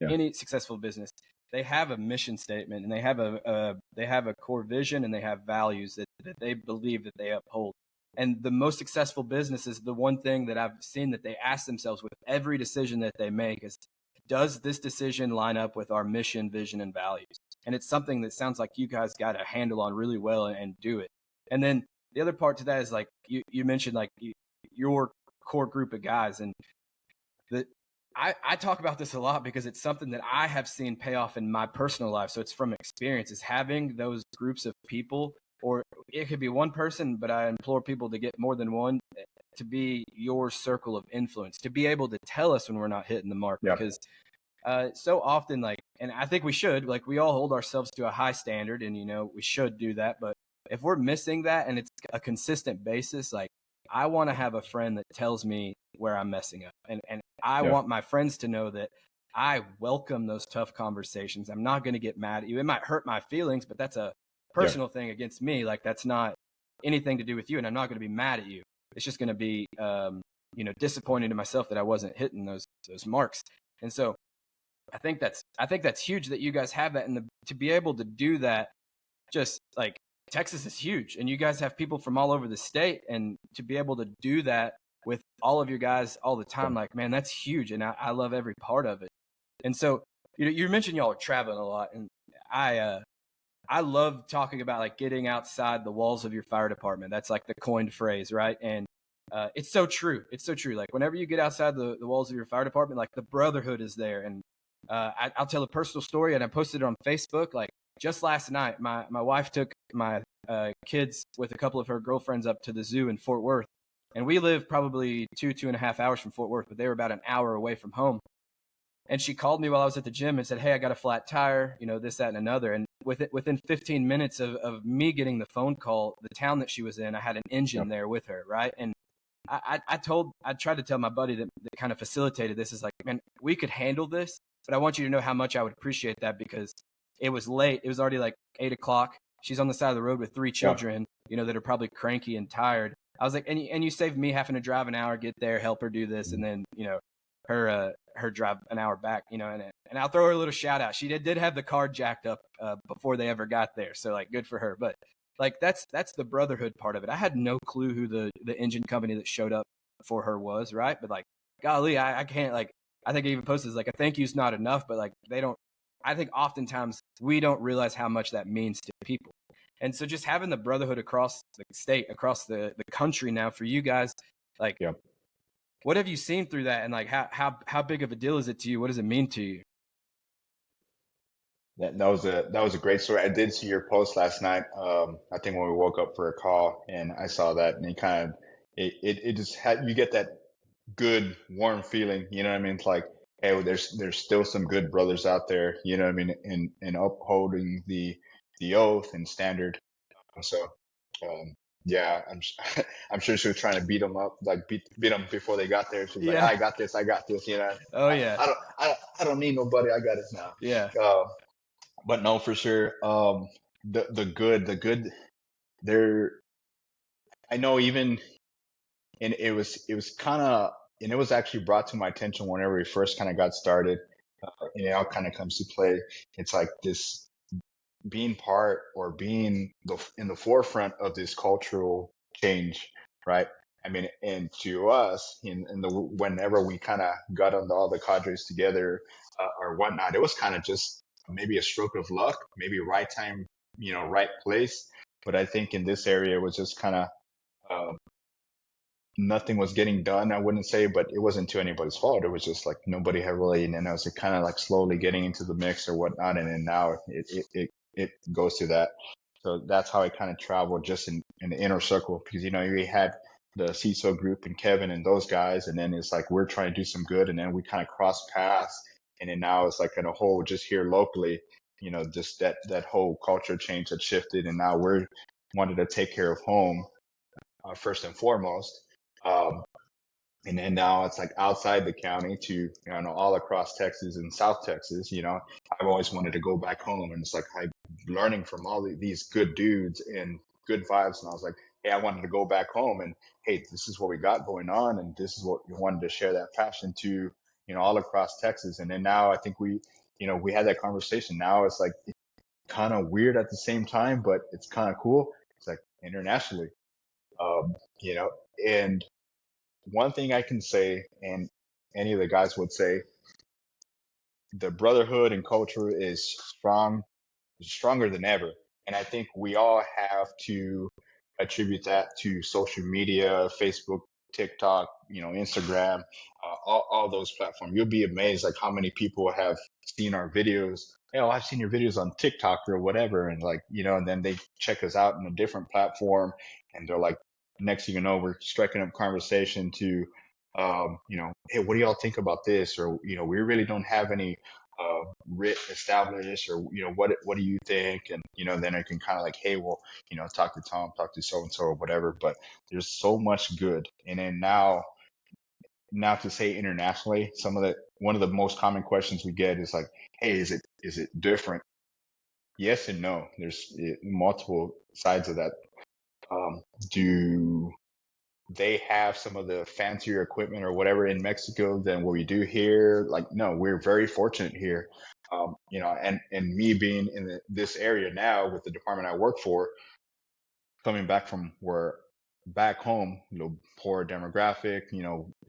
any successful business, they have a mission statement, and they have a core vision, and they have values that they believe that they uphold. And the most successful businesses, the one thing that I've seen that they ask themselves with every decision that they make is, does this decision line up with our mission, vision, and values? And it's something that sounds like you guys got a handle on really well and do it. And then the other part to that is like you mentioned like your core group of guys, and the I talk about this a lot because it's something that I have seen pay off in my personal life. So it's from experience, is having those groups of people, or it could be one person, but I implore people to get more than one, to be your circle of influence, to be able to tell us when we're not hitting the mark.
Yeah.
Because so often, like, and I think we should, like, we all hold ourselves to a high standard, and, we should do that. But if we're missing that and it's a consistent basis, like, I want to have a friend that tells me where I'm messing up. And I want my friends to know that I welcome those tough conversations. I'm not going to get mad at you. It might hurt my feelings, but that's a personal thing against me. Like, that's not anything to do with you. And I'm not going to be mad at you. It's just going to be, disappointed in myself that I wasn't hitting those marks. And so I think that's huge that you guys have that. And to be able to do that, just like, Texas is huge, and you guys have people from all over the state, and to be able to do that with all of your guys all the time, like, man, that's huge. And I love every part of it. And so, you mentioned y'all are traveling a lot, and I love talking about like getting outside the walls of your fire department. That's like the coined phrase, right? And it's so true. It's so true. Like, whenever you get outside the walls of your fire department, like, the brotherhood is there. And I'll tell a personal story, and I posted it on Facebook. Like, just last night, my wife took my kids with a couple of her girlfriends up to the zoo in Fort Worth. And we live probably 2.5 hours from Fort Worth, but they were about an hour away from home. And she called me while I was at the gym and said, hey, I got a flat tire, this, that, and another. And within 15 minutes of me getting the phone call, the town that she was in, I had an engine there with her, right? And I tried to tell my buddy that kind of facilitated this, is like, man, we could handle this, but I want you to know how much I would appreciate that, because it was late. It was already like 8:00. She's on the side of the road with 3 children, that are probably cranky and tired. I was like, and you saved me having to drive an hour, get there, help her do this, and then, her drive an hour back, and I'll throw her a little shout out. She did have the car jacked up before they ever got there. So, like, good for her. But like, that's the brotherhood part of it. I had no clue who the engine company that showed up for her was, right? But like, golly, I can't, like, I think I even posted like, a thank you's not enough, but like, I think oftentimes we don't realize how much that means to people. And so just having the brotherhood across the state, across the country now for you guys, like, what have you seen through that? And like, how big of a deal is it to you? What does it mean to you?
That was a great story. I did see your post last night. I think when we woke up for a call, and I saw that, and it just had, you get that good warm feeling. You know what I mean? It's like, hey, well, there's still some good brothers out there. You know what I mean? In upholding the oath and standard. So, yeah, I'm sure she was trying to beat them up, like beat them before they got there. She was like, I got this.
Oh yeah.
I don't need nobody. I got it now.
Yeah.
But no, for sure. The good there. I know, even, and it was kind of, and it was actually brought to my attention whenever we first kind of got started, and it all kind of comes to play. It's like this, being part, or being in the forefront of this cultural change, right? I mean, and to us, whenever we kind of got on all the cadres together, or whatnot, it was kind of just maybe a stroke of luck, maybe right time, right place. But I think in this area, it was just kind of, nothing was getting done, I wouldn't say, but it wasn't to anybody's fault. It was just like nobody had really, and then I was kind of like slowly getting into the mix or whatnot. And then now it goes to that. So that's how I kind of traveled, just in the inner circle, because, we had the CISO group and Kevin and those guys. And then it's like, we're trying to do some good. And then we kind of cross paths. And then now it's like in a whole, just here locally, just that whole culture change had shifted. And now we're wanted to take care of home, first and foremost. And then now it's like outside the county to, all across Texas and South Texas. I've always wanted to go back home, and it's like I'm learning from all these good dudes and good vibes. And I was like, hey, I wanted to go back home, and hey, this is what we got going on, and this is what we wanted to share that passion to, all across Texas. And then now I think we had that conversation. Now it's like, it's kind of weird at the same time, but it's kind of cool. It's like internationally, You know, and one thing I can say, and any of the guys would say, the brotherhood and culture is stronger than ever. And I think we all have to attribute that to social media, Facebook, TikTok, Instagram, all those platforms. You'll be amazed like how many people have seen our videos. I've seen your videos on TikTok or whatever. And like, and then they check us out in a different platform and they're like, next thing you know, we're striking up conversation to, hey, what do y'all think about this? Or, we really don't have any writ established, or what do you think? And then I can kind of like, hey, well, talk to Tom, talk to so and so or whatever. But there's so much good. And then now to say internationally, one of the most common questions we get is like, hey, is it different? Yes and no. There's multiple sides of that. Do they have some of the fancier equipment or whatever in Mexico than what we do here? Like, no, we're very fortunate here. And me being in this area now with the department I work for, coming back from where back home, poor demographic,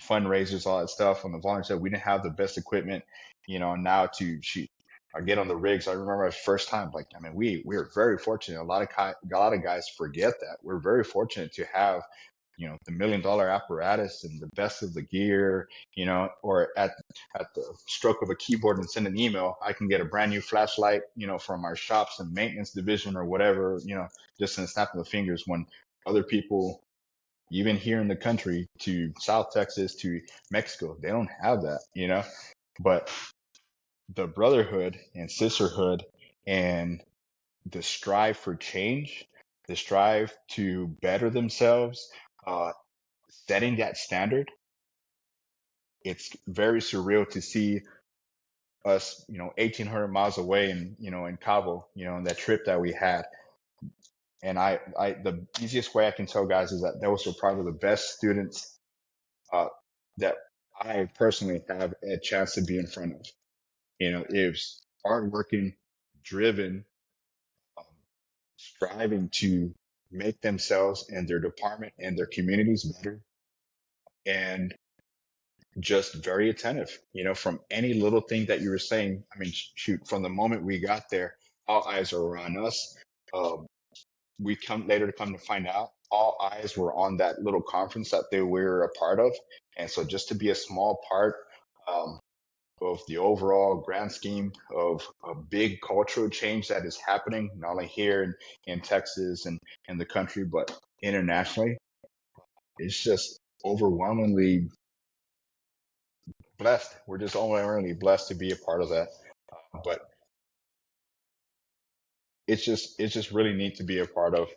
fundraisers, all that stuff on the volunteer, we didn't have the best equipment, now to shoot. I get on the rigs. I remember the first time, like, I mean, we're very fortunate. A lot of guys forget that we're very fortunate to have the $1 million apparatus and the best of the gear, or at the stroke of a keyboard and send an email, I can get a brand new flashlight, from our shops and maintenance division or whatever, just in a snap of the fingers, when other people, even here in the country to South Texas to Mexico, they don't have that, but the brotherhood and sisterhood and the strive for change, the strive to better themselves, setting that standard, it's very surreal to see us, 1,800 miles away in Cabo, in that trip that we had. And the easiest way I can tell guys is that those were probably the best students uh, that I personally have a chance to be in front of. It was hardworking, driven, um, striving to make themselves and their department and their communities better, and just very attentive, from any little thing that you were saying. I mean, shoot, from the moment we got there, all eyes are on us. Um, we come later to come to find out, all eyes were on that little conference that they were a part of. And so just to be a small part um, of the overall grand scheme of a big cultural change that is happening, not only here in Texas and in the country, but internationally, it's just overwhelmingly blessed. We're just overwhelmingly blessed to be a part of that. But it's just really neat to be a part of,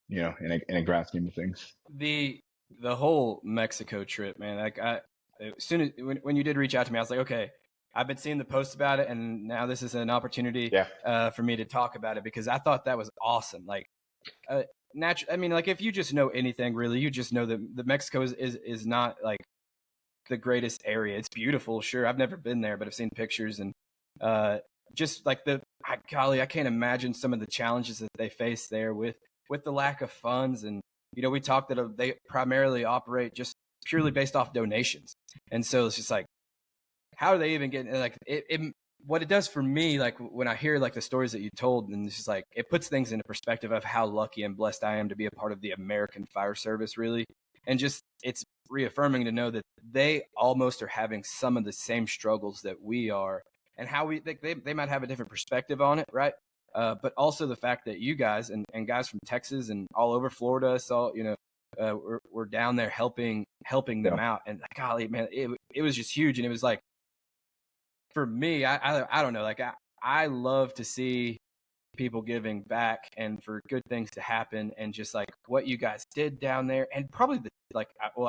in a grand scheme of things.
The whole Mexico trip, man. Like as soon as when you did reach out to me, I was like, okay, I've been seeing the posts about it, and now this is an opportunity
Yeah.
for me to talk about it, because I thought that was awesome. Like, I mean, like, if you just know anything, really, you just know that the Mexico is not like the greatest area. It's beautiful, sure. I've never been there, but I've seen pictures, and just like golly, I can't imagine some of the challenges that they face there with the lack of funds. And we talked that they primarily operate just purely based off donations, and so it's just like, how are they even getting, like, what it does for me, like when I hear like the stories that you told, and it's just like, it puts things into perspective of how lucky and blessed I am to be a part of the American fire service, really. And just, it's reaffirming to know that they almost are having some of the same struggles that we are, and how they might have a different perspective on it, right? But also the fact that you guys and guys from Texas and all over Florida saw, we're down there helping them
Yeah.
out. And golly, man, it was just huge. And it was like, for me, I don't know, like I love to see people giving back and for good things to happen, and just like what you guys did down there, and probably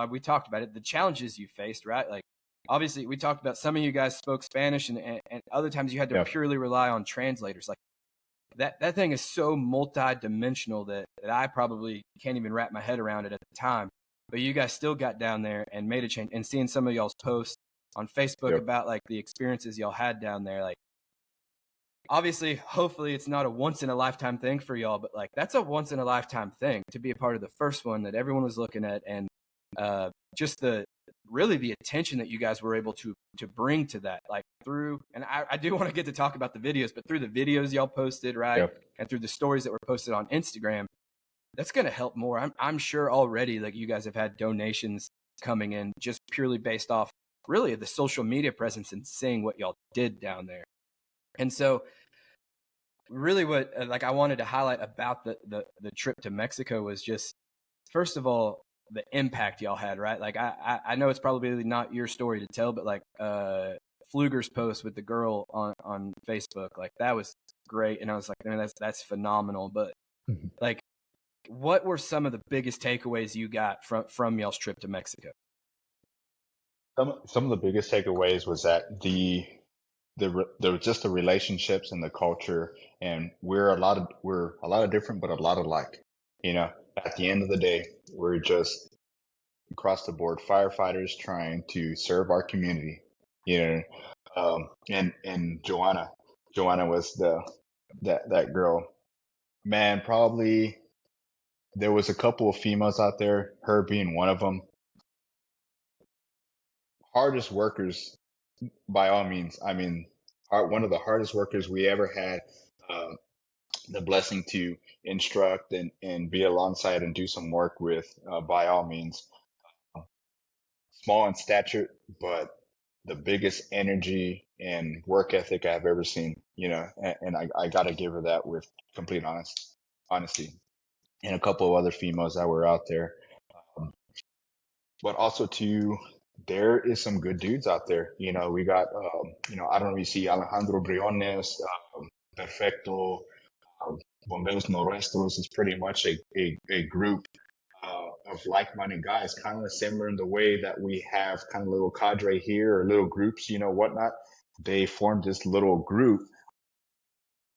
we talked about it, the challenges you faced, right? Like, obviously we talked about some of you guys spoke Spanish, and other times you had to
Yeah.
purely rely on translators. Like, that thing is so multi-dimensional that I probably can't even wrap my head around it at the time. But you guys still got down there and made a change. And seeing some of y'all's posts on Facebook
Yep.
about like the experiences y'all had down there, like, obviously, hopefully it's not a once in a lifetime thing for y'all, but like that's a once in a lifetime thing to be a part of the first one that everyone was looking at, and just the attention that you guys were able to bring to that, like through, and I do want to get to talk about the videos, but through the videos y'all posted, right,
Yep.
and through the stories that were posted on Instagram, that's going to help more. I'm sure already, like you guys have had donations coming in just purely based off really the social media presence and seeing what y'all did down there. And so really what like I wanted to highlight about the trip to Mexico was just, first of all, the impact y'all had, right? Like I know it's probably not your story to tell, but like Pfluger's post with the girl on Facebook, like that was great, and I was like, man, that's phenomenal. But like, what were some of the biggest takeaways you got from y'all's trip to Mexico?
Some of the biggest takeaways was that the just the relationships and the culture, and we're a lot of different, but a lot alike. You know, at the end of the day, we're just across the board firefighters trying to serve our community. You know, and Joanna was that girl. Man, probably there was a couple of females out there, her being one of them. Hardest workers by all means. I mean, one of the hardest workers we ever had. Um, the blessing to instruct and be alongside and do some work with, by all means. Small in stature, but the biggest energy and work ethic I've ever seen, you know, and I got to give her that with complete honesty. And a couple of other females that were out there. Um, but also too, there is some good dudes out there. You know, we got, I don't know if you see Alejandro Briones, Perfecto, Bomberos Nuestros is pretty much a group of like-minded guys, kind of similar in the way that we have kind of little cadre here or little groups, you know, whatnot. They formed this little group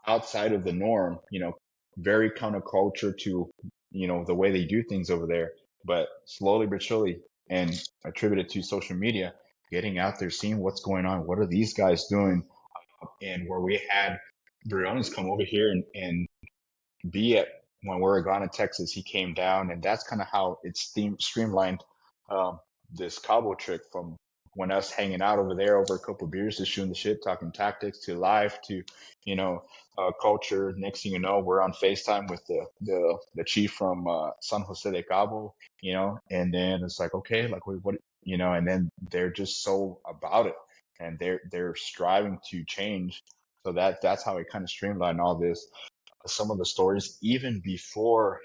outside of the norm, you know, very counterculture to, you know, the way they do things over there. But slowly but surely, and attribute it to social media, getting out there, seeing what's going on. What are these guys doing? And where we had Briones come over here and be at when we were gone in Texas, he came down, and that's kind of how it's streamlined this Cabo trip from when us hanging out over there over a couple of beers, just shooting the shit, talking tactics, to live, to culture. Next thing you know, we're on FaceTime with the chief from San Jose de Cabo, you know, and then it's like, okay, like what, you know, and then they're just so about it, and they're striving to change. So that's how it kind of streamlined all this. Some of the stories even before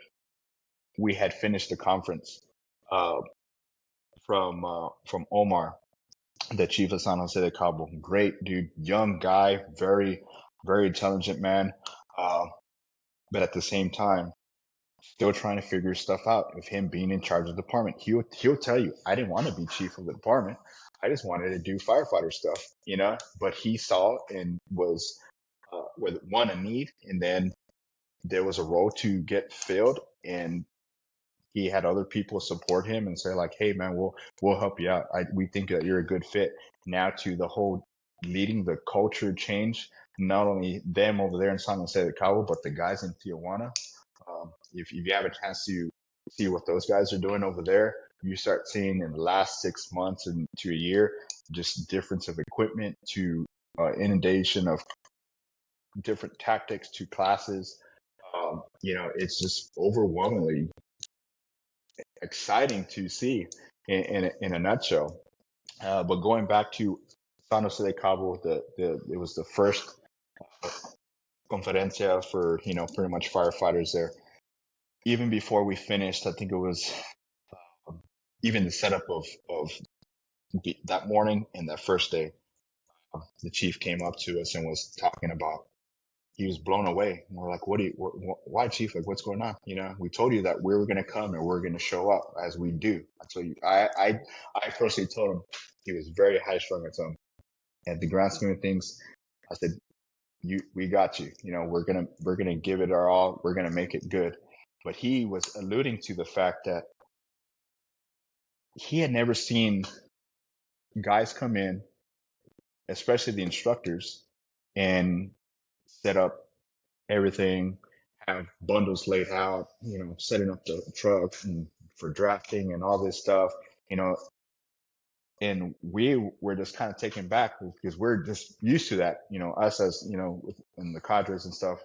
we had finished the conference, uh, from Omar, the chief of San Jose de Cabo. Great dude, young guy, very very intelligent man, uh, but at the same time still trying to figure stuff out. Of him being in charge of the department, he'll tell you, I didn't want to be chief of the department. I just wanted to do firefighter stuff, you know. But he saw and was with one a need, and then there was a role to get filled, and he had other people support him and say like, hey man, we'll help you out. We think that you're a good fit. Now to the whole leading the culture change, not only them over there in San Jose de Cabo, but the guys in Tijuana. If you have a chance to see what those guys are doing over there, you start seeing in the last 6 months and to a year, just difference of equipment, to inundation of different tactics, to classes. It's just overwhelmingly exciting to see in a nutshell. But going back to San Jose de Cabo, it was the first conferencia for, pretty much firefighters there. Even before we finished, I think it was even the setup of that morning and that first day, the chief came up to us and was talking about, he was blown away. And we're like, why chief? Like, what's going on? You know, we told you that we were going to come and we're going to show up as we do. So I personally told him, he was very high strung. At some, at the grand scheme of things, I said, we got you. You know, we're going to give it our all. We're going to make it good. But he was alluding to the fact that he had never seen guys come in, especially the instructors, and set up everything, have bundles laid out, setting up the truck and for drafting and all this stuff, you know, and we were just kind of taken back because we're just used to that, us as, in the cadres and stuff,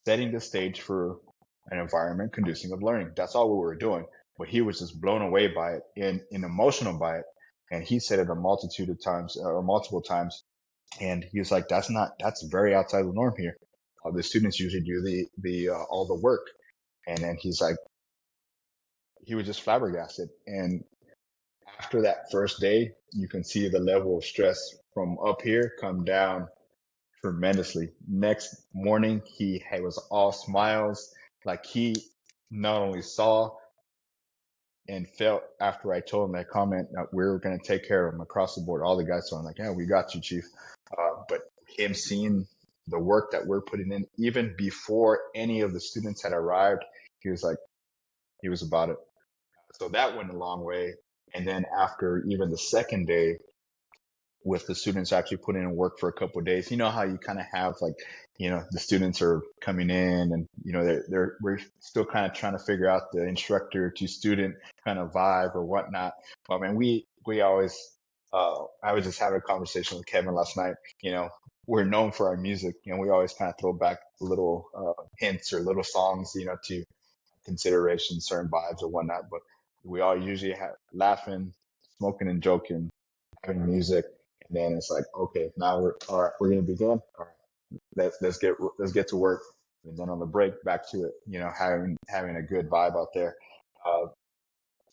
setting the stage for an environment conducive of learning. That's all we were doing. But he was just blown away by it and emotional by it. And he said it a multitude of times or multiple times. And he was like, that's very outside the norm here. The students usually do all the work. And then he's like, he was just flabbergasted. And after that first day, you can see the level of stress from up here come down tremendously. Next morning, he was all smiles. Like he not only saw and felt after I told him that comment that we were going to take care of him across the board. All the guys told him like, yeah, we got you, Chief. But him seeing the work that we're putting in, even before any of the students had arrived, he was about it. So that went a long way. And then after even the second day, with the students actually putting in work for a couple of days, you know how you kind of have like, the students are coming in and, we're still kind of trying to figure out the instructor to student kind of vibe or whatnot. I mean, we always, I was just having a conversation with Kevin last night, we're known for our music, we always kind of throw back little hints or little songs, to consideration, certain vibes or whatnot, but we all usually have laughing, smoking and joking, having music. And then it's like, okay, now we're all right. We're gonna begin. All right, let's get to work. And then on the break, back to it. Having a good vibe out there. Uh,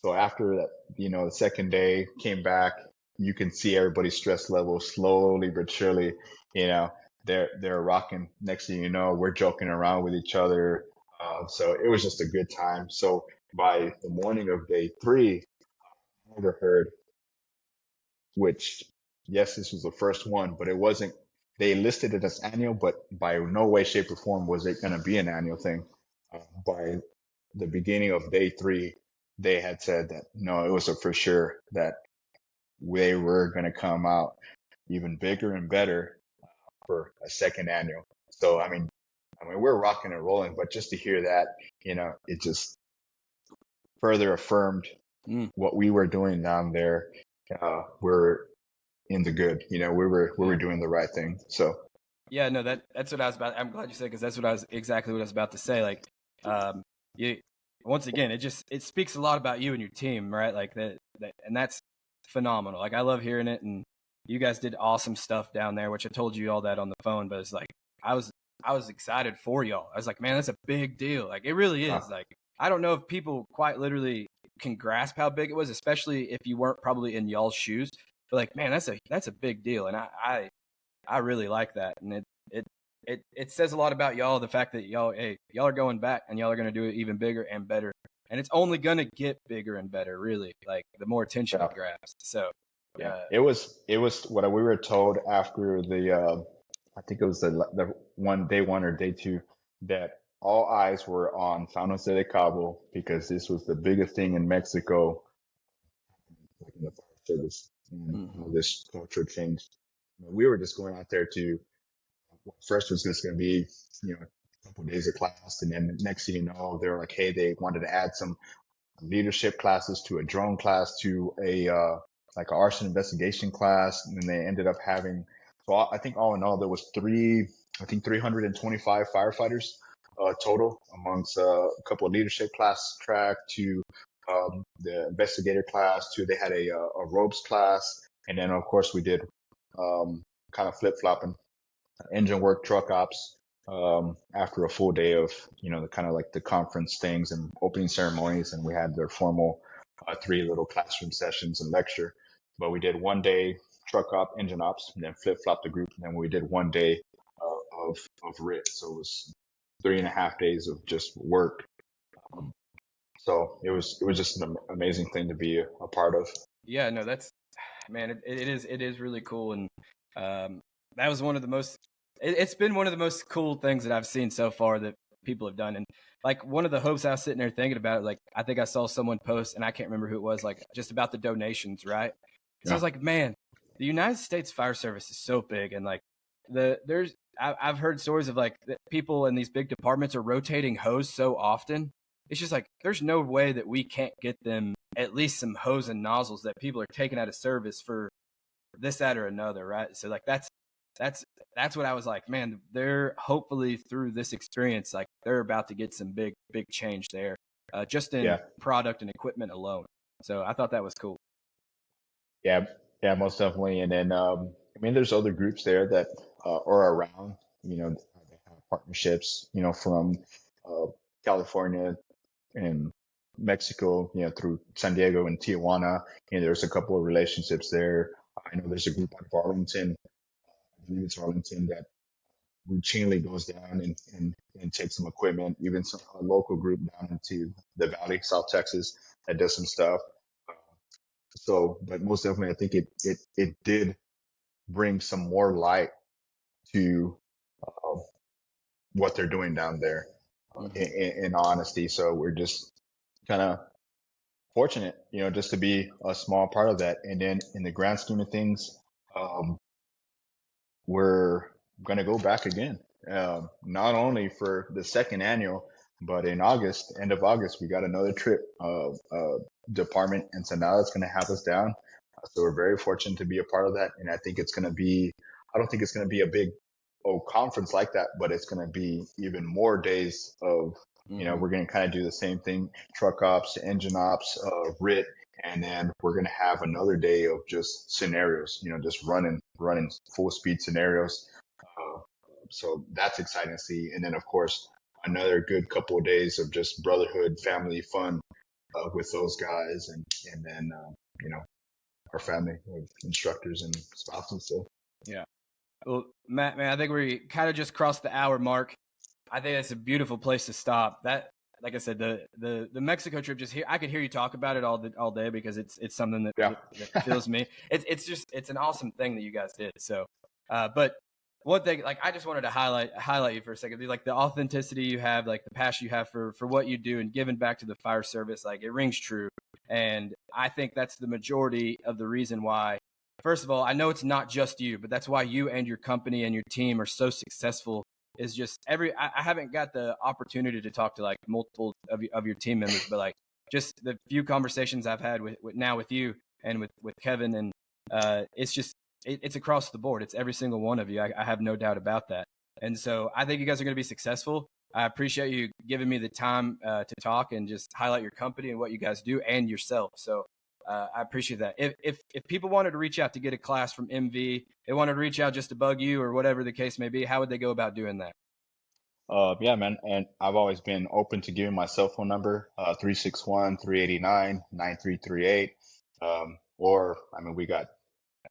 so after that, the second day came back. You can see everybody's stress level slowly but surely. They're rocking. Next thing you know, we're joking around with each other. So it was just a good time. So by the morning of day 3, I overheard, which, yes, this was the first one, but it wasn't, they listed it as annual, but by no way, shape, or form was it going to be an annual thing. By the beginning of day 3, they had said that no, it was a for sure that they were going to come out even bigger and better for a second annual. So, we're rocking and rolling, but just to hear that, it just further affirmed what we were doing down there. We're in the good, we were doing the right thing. So
yeah, no, that's what I was about. I'm glad you said, because that's what I was exactly what I was about to say. Like, you once again, it speaks a lot about you and your team, right? Like that, and that's phenomenal. Like I love hearing it, and you guys did awesome stuff down there, which I told you all that on the phone. But it's like I was excited for y'all. I was like, man, that's a big deal. Like it really is. Like I don't know if people quite literally can grasp how big it was, especially if you weren't probably in y'all's shoes. But like, man, that's a big deal, and I really like that, and it says a lot about y'all. The fact that y'all are going back, and y'all are going to do it even bigger and better, and it's only going to get bigger and better. Really, like the more attention it grabs. So
it was what we were told after the I think it was the day 1 or day 2, that all eyes were on San Jose de Cabo because this was the biggest thing in Mexico, like in the fire service, and this culture changed. We were just going out there to, first was just going to be, a couple of days of class. And then next thing you know, they were like, hey, they wanted to add some leadership classes to a drone class to a, like an arson investigation class. And then they ended up having, so I think all in all, there was 325 firefighters total amongst a couple of leadership class track to the investigator class to, they had a ropes class. And then of course we did kind of flip-flopping engine work, truck ops, after a full day of, the kind of like the conference things and opening ceremonies. And we had their formal 3 little classroom sessions and lecture. But we did 1 day truck op, engine ops, and then flip-flopped the group. And then we did 1 day of RIT. So it was 3.5 days of just work. So it was just an amazing thing to be a part of.
Yeah, no, that's, man, it is really cool. And that was one of the most, it's been one of the most cool things that I've seen so far that people have done. And like one of the hopes I was sitting there thinking about it, like I think I saw someone post, and I can't remember who it was, like just about the donations, right? Because I was like, man, the United States Fire Service is so big, and like I've heard stories of like people in these big departments are rotating hose so often. It's just like there's no way that we can't get them at least some hose and nozzles that people are taking out of service for this, that, or another, right? So like that's what I was like, man, they're hopefully through this experience, like they're about to get some big change there, just in
Yeah.
product and equipment alone. So I thought that was cool.
Yeah, yeah, most definitely. And then, I mean, there's other groups there that are around, they have partnerships, from uh, California and Mexico, through San Diego and Tijuana. And there's a couple of relationships there. I know there's a group out of Arlington, I believe it's Arlington, that routinely goes down and takes some equipment, even a local group down into the Valley, South Texas, that does some stuff. So, but most definitely, I think it did bring some more light to uh, what they're doing down there,
Mm-hmm.
in honesty. So we're just kind of fortunate, just to be a small part of that. And then in the grand scheme of things, um, we're going to go back again, not only for the second annual, but in August, end of August, we got another trip of department. And so now it's going to have us down. So we're very fortunate to be a part of that. And I think it's going to be, I don't think it's going to be a big conference like that, but it's going to be even more days of,
Mm-hmm.
we're going to kind of do the same thing, truck ops, engine ops, RIT, and then we're going to have another day of just scenarios, just running full speed scenarios. Uh, so that's exciting to see. And then, of course, another good couple of days of just brotherhood, family fun with those guys. And then, our family of instructors and spouses. So,
Yeah. Well, Matt, man, I think we kind of just crossed the hour mark. I think that's a beautiful place to stop. That, like I said, the Mexico trip, just here, I could hear you talk about it all day because it's something
yeah.
that fills me. It's an awesome thing that you guys did. So, but one thing, like I just wanted to highlight you for a second, like the authenticity you have, like the passion you have for what you do and giving back to the fire service, like it rings true. And I think that's the majority of the reason why. First of all, I know it's not just you, but that's why you and your company and your team are so successful. Is just I haven't got the opportunity to talk to like multiple of your team members, but like just the few conversations I've had with you and with Kevin, and it's just it's across the board. It's every single one of you. I have no doubt about that. And so I think you guys are going to be successful. I appreciate you giving me the time to talk and just highlight your company and what you guys do and yourself. So I appreciate that. If people wanted to reach out to get a class from MV, they wanted to reach out just to bug you or whatever the case may be, how would they go about doing that?
Yeah, man. And I've always been open to giving my cell phone number, 361-389-9338. Or, I mean, we got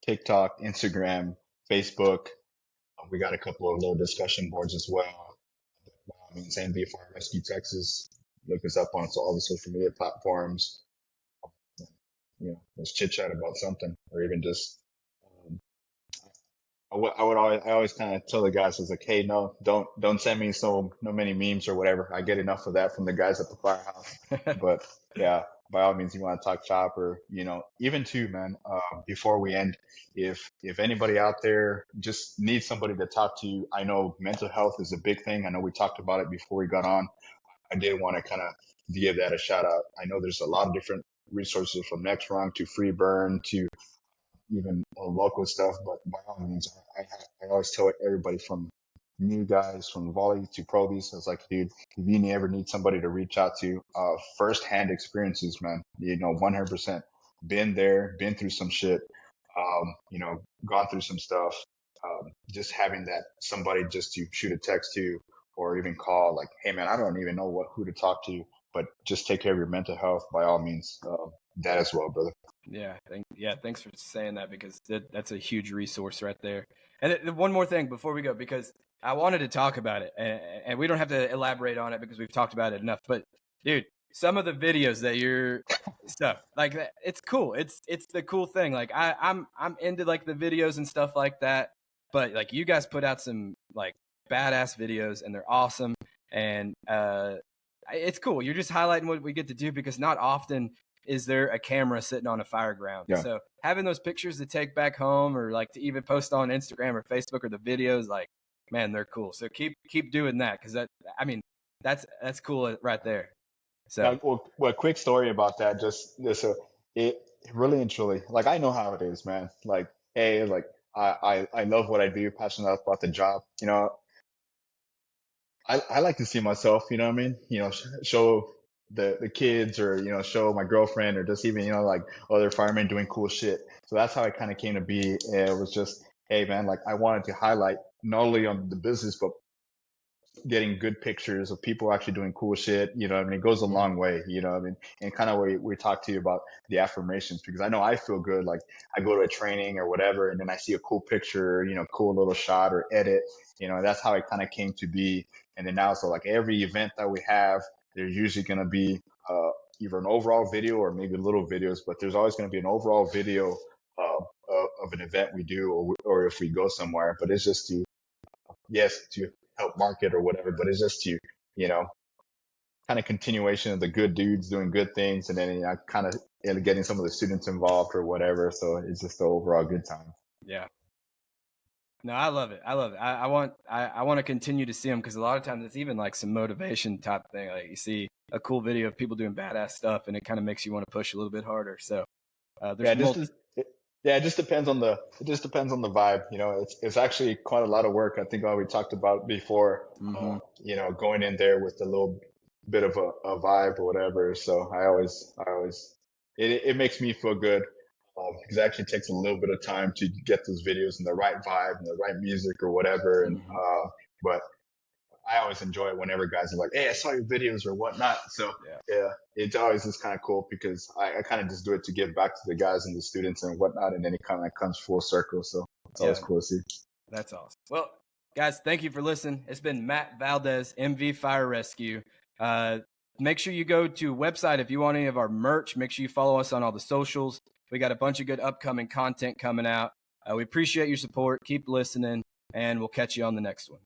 TikTok, Instagram, Facebook. We got a couple of little discussion boards as well. I mean, same via Fire Rescue Texas. Look us up on all the social media platforms. Let's chit chat about something, or even just um, I always kind of tell the guys, I was like, hey, no, don't send me no many memes or whatever. I get enough of that from the guys at the firehouse. But yeah, by all means, you want to talk shop, or even too, man. Before we end, if anybody out there just needs somebody to talk to, I know mental health is a big thing. I know we talked about it before we got on. I did want to kind of give that a shout out. I know there's a lot of different resources, from Next Rung to Free Burn to even local stuff. But by all means, I always tell everybody, from new guys from volley to probies, it's like, dude, if you ever need somebody to reach out to, first-hand experiences, man, 100% been there, been through some shit, gone through some stuff. Just having that somebody just to shoot a text to, or even call, like, hey man, I don't even know who to talk to, but just take care of your mental health by all means. That as well, brother.
Thanks for saying that, because that's a huge resource right there. And one more thing before we go, because I wanted to talk about it, and we don't have to elaborate on it because we've talked about it enough. But dude, some of the videos that you're stuff like that, it's cool. It's the cool thing. Like I'm into like the videos and stuff like that. But like you guys put out some like badass videos, and they're awesome. And it's cool. You're just highlighting what we get to do, because not often is there a camera sitting on a fire ground.
Yeah.
So having those pictures to take back home, or like to even post on Instagram or Facebook, or the videos, like Man, they're cool. So keep doing that, because I mean, that's cool right there. So
Well, quick story about that. Just it really and truly, like I know how it is, man. Like, hey, like I love what I do, passionate about the job. I like to see myself, you know what I mean? Show the kids, or show my girlfriend, or just even like other firemen doing cool shit. So that's how it kind of came to be. It was just, hey man, like I wanted to highlight not only on the business, but getting good pictures of people actually doing cool shit. I mean, it goes a long way, I mean, and kind of we talked to you about the affirmations, because I know I feel good. Like I go to a training or whatever, and then I see a cool picture, cool little shot or edit, that's how it kind of came to be. And then now, so like every event that we have, there's usually going to be, either an overall video or maybe little videos, but there's always going to be an overall video of an event we do, or if we go somewhere. But it's just to, yes, to help market or whatever, but it's just to, you know, kind of continuation of the good dudes doing good things, and then kind of getting some of the students involved or whatever. So it's just the overall good time.
yeah. No, I love it. I love it. I want to continue to see them, because a lot of times it's even like some motivation type thing. Like you see a cool video of people doing badass stuff, and it kind of makes you want to push a little bit harder. So
Yeah,
there's multi.
it just depends on the vibe. It's actually quite a lot of work. I think we talked about before.
Mm-hmm.
Going in there with a little bit of a vibe or whatever. So it makes me feel good, because it actually takes a little bit of time to get those videos in the right vibe and the right music or whatever. And
Mm-hmm.
but I always enjoy it whenever guys are like, "Hey, I saw your videos" or whatnot. So
Yeah.
yeah, it's always just kind of cool, because I kind of just do it to give back to the guys and the students and whatnot, and then it kind of comes full circle. So it's always
Yeah.
cool to see.
That's awesome. Well, guys, thank you for listening. It's been Matt Valdez, MV Fire Rescue. Make sure you go to website if you want any of our merch. Make sure you follow us on all the socials. We got a bunch of good upcoming content coming out. We appreciate your support. Keep listening, and we'll catch you on the next one.